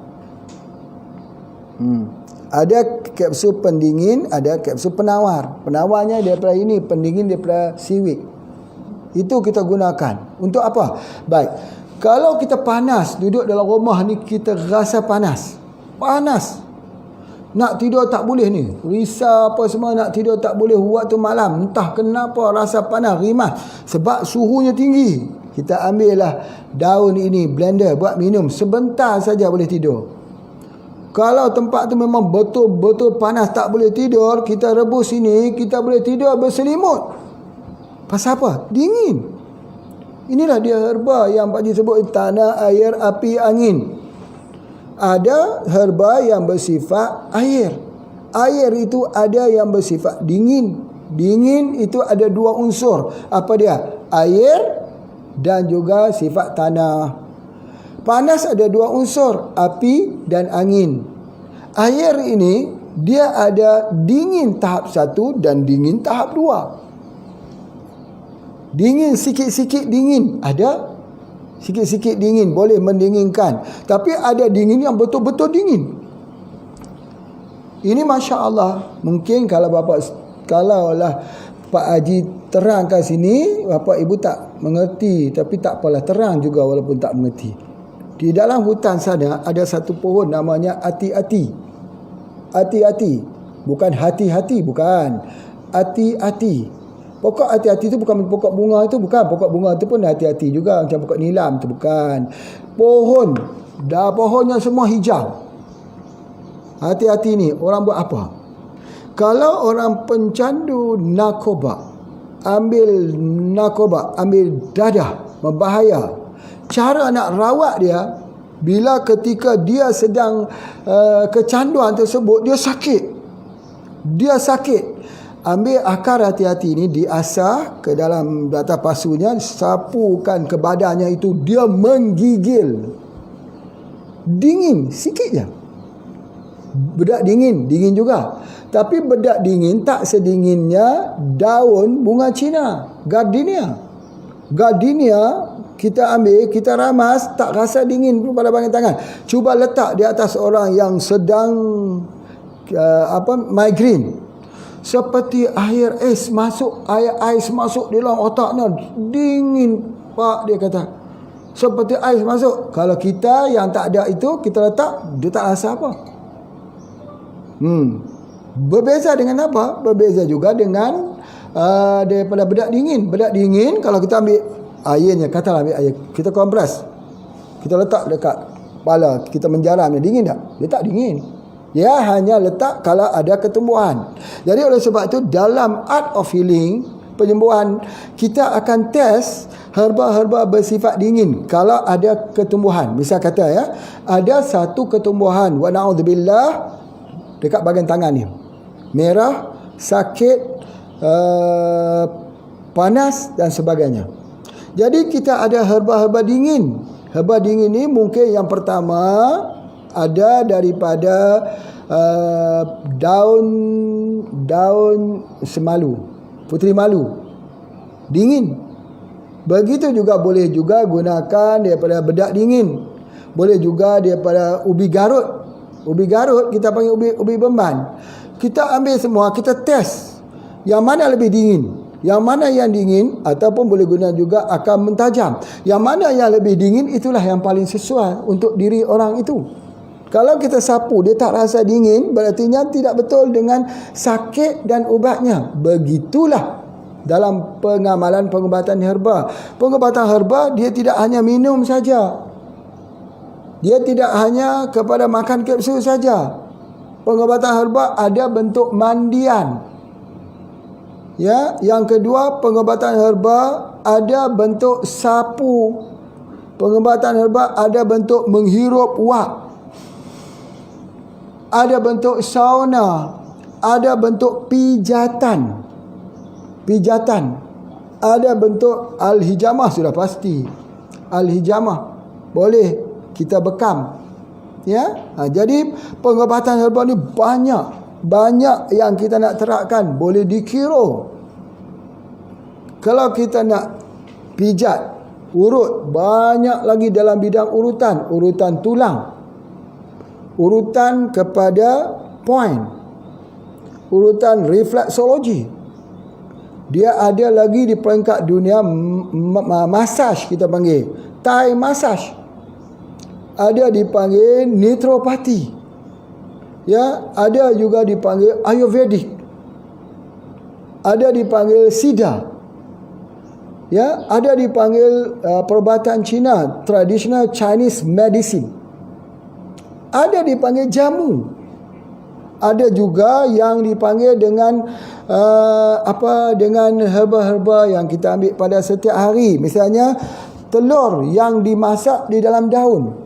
Ada kapsul pendingin, ada kapsul penawar. Penawarnya daripada ini, pendingin daripada seaweed. Itu kita gunakan. Untuk apa? Baik. Kalau kita panas, duduk dalam rumah ni, kita rasa panas. Nak tidur tak boleh ni. Risau apa semua, nak tidur tak boleh waktu malam. Entah kenapa rasa panas, rimas. Sebab suhunya tinggi. Kita ambillah daun ini, blender, buat minum. Sebentar saja boleh tidur. Kalau tempat tu memang betul-betul panas, tak boleh tidur, kita rebus ini, kita boleh tidur berselimut. Pasal apa? Dingin. Inilah dia herba yang Pak Haji sebut tanah, air, api, angin. Ada herba yang bersifat air. Air itu ada yang bersifat dingin. Dingin itu ada 2 unsur. Apa dia? Air dan juga sifat tanah. Panas ada 2 unsur, api dan angin. Air ini dia ada dingin tahap 1 dan dingin tahap 2. Dingin sikit-sikit dingin, ada sikit-sikit dingin, boleh mendinginkan. Tapi ada dingin yang betul-betul dingin. Ini Masya Allah. Mungkin kalaulah Pak Haji terangkan sini, Bapak Ibu tak mengerti. Tapi tak apalah, terang juga walaupun tak mengerti. Di dalam hutan sana ada satu pohon namanya ati-ati. Ati-ati. Bukan hati-hati, bukan. Ati-ati. Pokok hati-hati itu bukan pokok bunga itu, bukan. Pokok bunga itu pun hati-hati juga, macam pokok nilam itu bukan. Pohon, pohonnya semua hijau. Hati-hati ni orang buat apa? Kalau orang pencandu narkoba, ambil dadah, berbahaya. Cara nak rawat dia, bila ketika dia sedang kecanduan tersebut, dia sakit. Ambil akar hati-hati ni, diasah ke dalam batang pasunya, sapukan ke badannya itu, dia menggigil. Dingin sikit je. Bedak dingin juga. Tapi bedak dingin tak sedinginnya daun bunga Cina, gardenia. Gardenia kita ambil, kita ramas, tak rasa dingin pun pada bahagian tangan. Cuba letak di atas orang yang sedang migraine. Seperti air ais masuk di dalam otaknya, dingin Pak, dia kata. Seperti ais masuk. Kalau kita yang tak ada itu, kita letak, dia tak rasa apa. Berbeza dengan apa? Berbeza juga dengan daripada bedak dingin. Bedak dingin kalau kita ambil airnya, katalah ambil air, kita kompres, kita letak dekat kepala, kita menjaramnya, dingin tak? Dia tak dingin. Dia hanya letak kalau ada ketumbuhan. Jadi oleh sebab itu dalam art of healing, penyembuhan, kita akan test herba-herba bersifat dingin kalau ada ketumbuhan. Misal kata ya, ada satu ketumbuhan, wa na'udzubillah, dekat bahagian tangan ni, merah, sakit, panas dan sebagainya. Jadi kita ada herba-herba dingin. Herba dingin ni mungkin yang pertama ada daripada daun semalu, puteri malu, dingin. Begitu juga boleh juga gunakan daripada bedak dingin. Boleh juga daripada ubi garut. Ubi garut kita panggil ubi beban. Kita ambil semua, kita test yang mana lebih dingin. Yang mana yang dingin ataupun boleh guna juga akan mentajam. Yang mana yang lebih dingin itulah yang paling sesuai untuk diri orang itu. Kalau kita sapu dia tak rasa dingin, berartinya tidak betul dengan sakit dan ubatnya. Begitulah dalam pengamalan pengobatan herba. Pengobatan herba dia tidak hanya minum saja. Dia tidak hanya kepada makan kapsul saja. Pengobatan herba ada bentuk mandian. Ya, yang kedua, pengobatan herba ada bentuk sapu. Pengobatan herba ada bentuk menghirup wap. Ada bentuk sauna, ada bentuk pijatan. Ada bentuk al-hijamah, sudah pasti. Al-hijamah boleh kita bekam. Ya, jadi pengobatan herba ni banyak yang kita nak terapkan, boleh dikira. Kalau kita nak pijat urut, banyak lagi dalam bidang urutan tulang, urutan kepada point, urutan refleksologi. Dia ada lagi di peringkat dunia massage, kita panggil Thai massage. Ada dipanggil nitropati. Ya, ada juga dipanggil Ayurvedic. Ada dipanggil Siddha. Ya, ada dipanggil perubatan Cina, traditional Chinese medicine. Ada dipanggil jamu. Ada juga yang dipanggil dengan dengan herba-herba yang kita ambil pada setiap hari. Misalnya telur yang dimasak di dalam daun.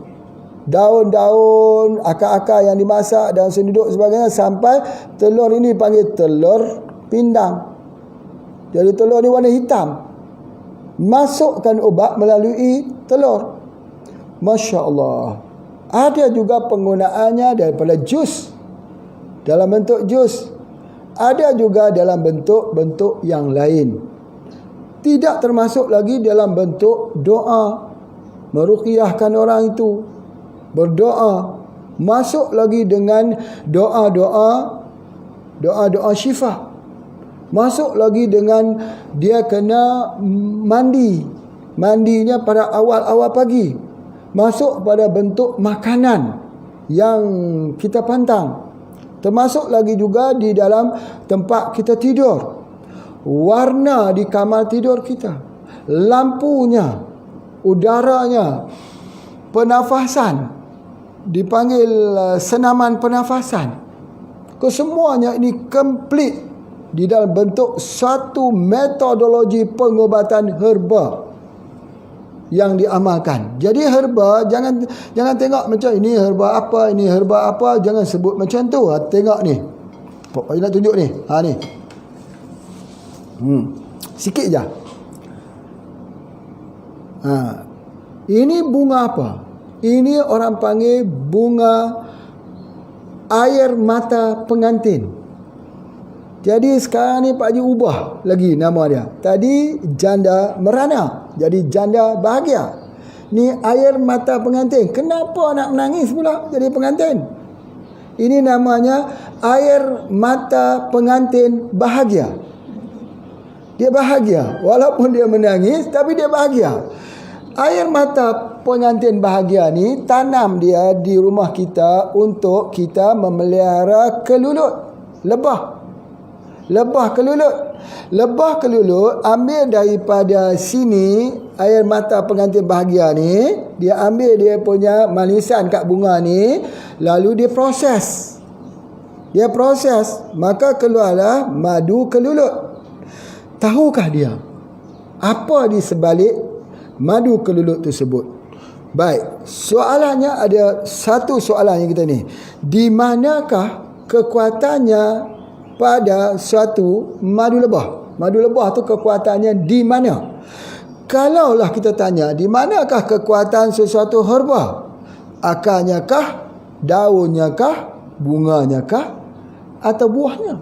Daun-daun, akar-akar yang dimasak, daun senduduk sebagainya, sampai telur ini panggil telur pindang. Jadi telur ni warna hitam. Masukkan ubat melalui telur. Masya Allah. Ada juga penggunaannya daripada jus, dalam bentuk jus. Ada juga dalam bentuk-bentuk yang lain. Tidak termasuk lagi dalam bentuk doa, meruqyahkan orang itu, berdoa. Masuk lagi dengan doa-doa syifa. Masuk lagi dengan dia kena mandi. Mandinya pada awal-awal pagi. Masuk pada bentuk makanan yang kita pantang. Termasuk lagi juga di dalam tempat kita tidur. Warna di kamar tidur kita. Lampunya, udaranya, pernafasan. Dipanggil senaman pernafasan. Kesemuanya ini komplit di dalam bentuk satu metodologi pengobatan herba yang diamalkan. Jadi herba jangan tengok macam ini herba apa, jangan sebut macam tu. Tengok ni. Pak nak tunjuk ni. Ni. Sikit je. Ini bunga apa? Ini orang panggil bunga air mata pengantin. Jadi sekarang ni Pak Haji ubah lagi nama dia. Tadi janda merana, jadi janda bahagia. Ni air mata pengantin. Kenapa nak menangis pula jadi pengantin? Ini namanya air mata pengantin bahagia. Dia bahagia. Walaupun dia menangis, tapi dia bahagia. Air mata pengantin bahagia ni tanam dia di rumah kita untuk kita memelihara kelulut, lebah kelulut ambil daripada sini. Air mata pengantin bahagia ni dia ambil dia punya manisan kat bunga ni, lalu dia proses, maka keluarlah madu kelulut. Tahukah dia apa di sebalik madu kelulut tersebut? Baik, soalannya ada satu soalan yang kita ni. Di manakah kekuatannya pada suatu madu lebah? Madu lebah tu kekuatannya di mana? Kalaulah kita tanya, di manakah kekuatan sesuatu herba? Akarnya kah? Daunnya kah? Bunganya kah? Atau buahnya?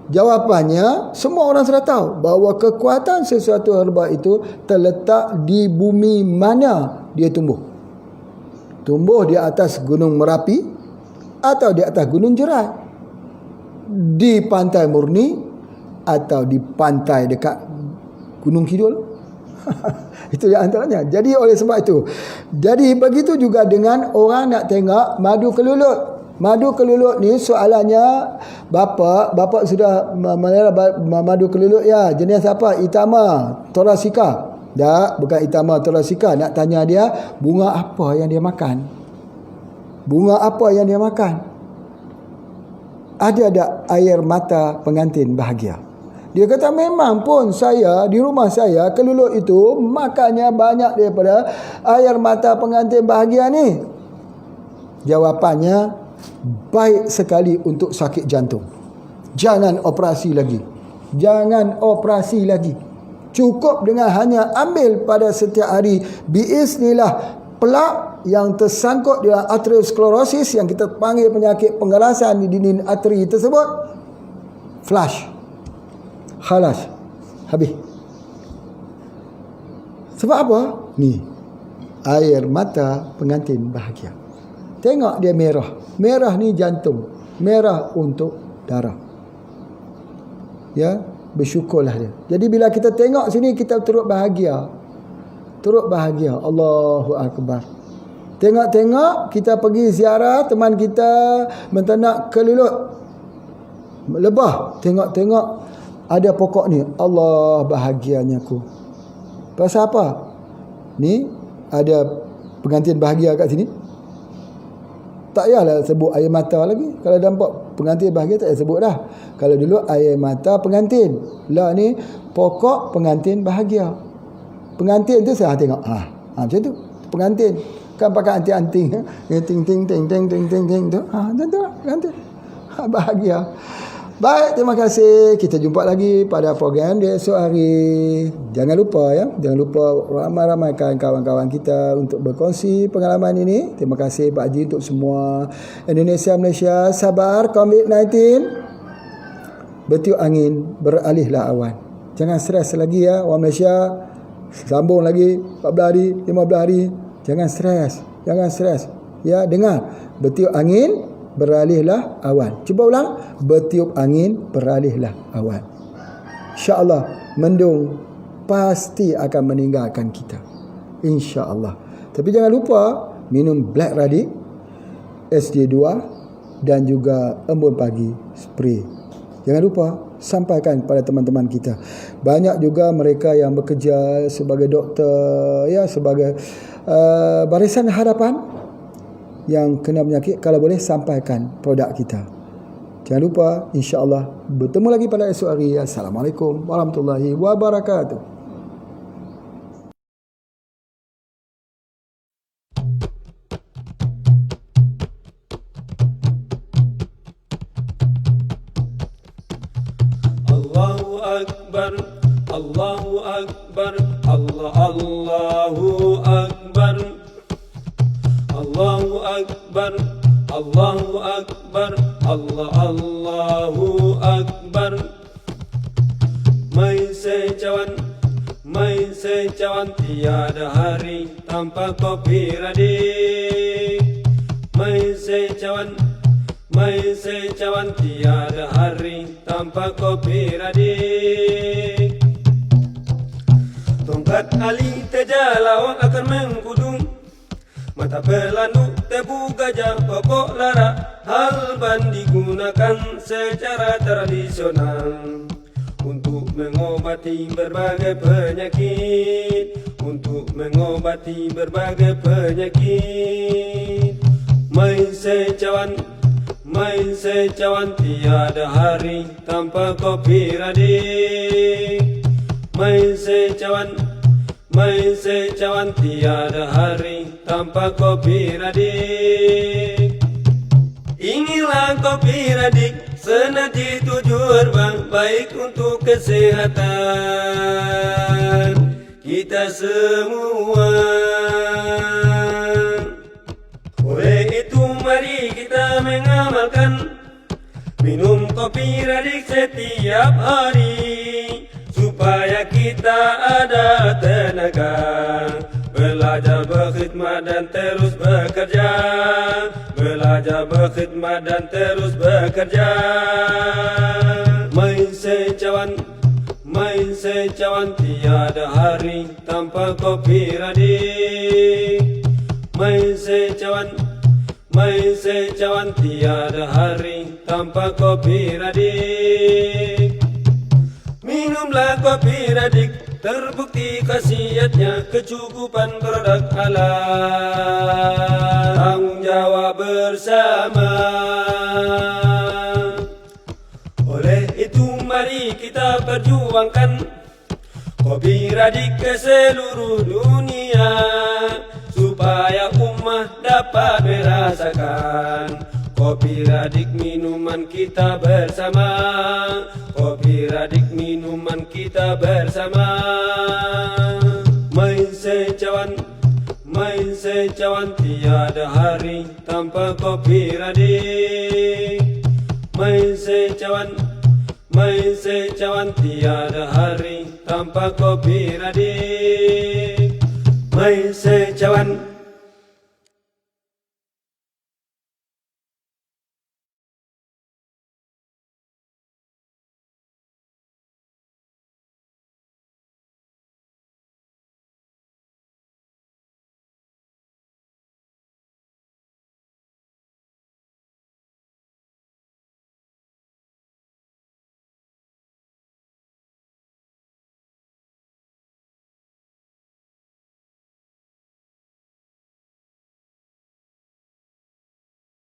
Jawapannya, semua orang sudah tahu bahawa kekuatan sesuatu herba itu terletak di bumi mana dia tumbuh. Tumbuh di atas gunung Merapi atau di atas gunung Jerat. Di pantai murni atau di pantai dekat Gunung Kidul. Itu yang antaranya. Jadi oleh sebab itu, jadi begitu juga dengan orang nak tengok madu kelulut. Madu kelulut ni soalannya, bapa sudah melera madu kelulut ya. Jenis apa? Itama thoracea. Tak, bukan Itama thoracea. Nak tanya dia bunga apa yang dia makan. Bunga apa yang dia makan? Ada tak air mata pengantin bahagia? Dia kata memang pun saya di rumah saya kelulut itu makannya banyak daripada air mata pengantin bahagia ni. Jawapannya baik sekali untuk sakit jantung. Jangan operasi lagi. Jangan operasi lagi. Cukup dengan hanya ambil pada setiap hari biiznillah plak yang tersangkut dalam arteriosklerosis yang kita panggil penyakit pengerasan di dinding arteri tersebut, flush. Khalas. Habis. Sebab apa? Ni. Air mata pengantin bahagia. Tengok dia merah. Merah ni jantung. Merah untuk darah. Ya, bersyukurlah dia. Jadi bila kita tengok sini, kita turut bahagia. Turut bahagia. Allahu Akbar. Tengok-tengok, kita pergi ziarah teman kita menternak kelulut. Lebah. Tengok-tengok, ada pokok ni. Allah bahagianya aku. Pasal apa? Ni, ada pengantin bahagia kat sini. Tak payahlah sebut air mata lagi. Kalau nampak pengantin bahagia tak payah sebut dah. Kalau dulu air mata pengantin. Lah ni pokok pengantin bahagia. Pengantin tu saya tengok. Macam tu. Pengantin. Kan pakai anting-anting. Ting tu. Macam tu lah pengantin. Bahagia. Baik, terima kasih. Kita jumpa lagi pada program di esok hari. Jangan lupa ya. Jangan lupa ramai-ramaikan kawan-kawan kita untuk berkongsi pengalaman ini. Terima kasih Pak Haji untuk semua. Indonesia, Malaysia, sabar COVID-19. Bertiup angin, beralihlah awan. Jangan stres lagi ya orang Malaysia. Sambung lagi 14 hari, 15 hari. Jangan stres. Jangan stres. Ya, dengar. Bertiup angin, beralihlah awan. Cuba ulang. Bertiup angin, beralihlah awan. InsyaAllah mendung pasti akan meninggalkan kita. InsyaAllah. Tapi jangan lupa minum Black Radic, SD2 dan juga embun pagi spray. Jangan lupa sampaikan pada teman-teman kita. Banyak juga mereka yang bekerja sebagai doktor, ya, sebagai barisan hadapan yang kena penyakit. Kalau boleh sampaikan produk kita. Jangan lupa, insya-Allah bertemu lagi pada esok hari. Assalamualaikum warahmatullahi wabarakatuh. Allahu Akbar, Allahu Akbar, Allahu Akbar, Allahu Akbar, Allahu Akbar, Allahu Akbar. Main secawan tiada hari tanpa kopi Radic. Main secawan tiada hari tanpa kopi Radic. Tongkat ali tejalawak akan mengkudung, mata pelanuk tebu gajah pokok lara. Halban digunakan secara tradisional untuk mengobati berbagai penyakit. Untuk mengobati berbagai penyakit. Main secawan tiada hari tanpa kopi Radic. Main secawan tiada hari tanpa kopi Radic. Inilah kopi Radic, senadi 7 herba, baik untuk kesehatan kita semua. Oleh itu mari kita mengamalkan minum kopi Radic setiap hari, supaya kita ada tenaga belajar berkhidmat dan terus bekerja. Belajar berkhidmat dan terus bekerja. Main main secawan tiada hari tanpa kopi Radik. Main secawan tiada hari tanpa kopi Radik. Minumlah kopi Radik, terbukti khasiatnya kecukupan produk halal. Tanggung jawab bersama. Oleh itu mari kita perjuangkan kopi Radik ke seluruh dunia, supaya ummah dapat merasakan kopi Radik minuman kita bersama. Kopi Radik minuman kita bersama. Main secawan tiada hari tanpa kopi Radik. Main secawan tiada hari tanpa kopi Radik. Main secawan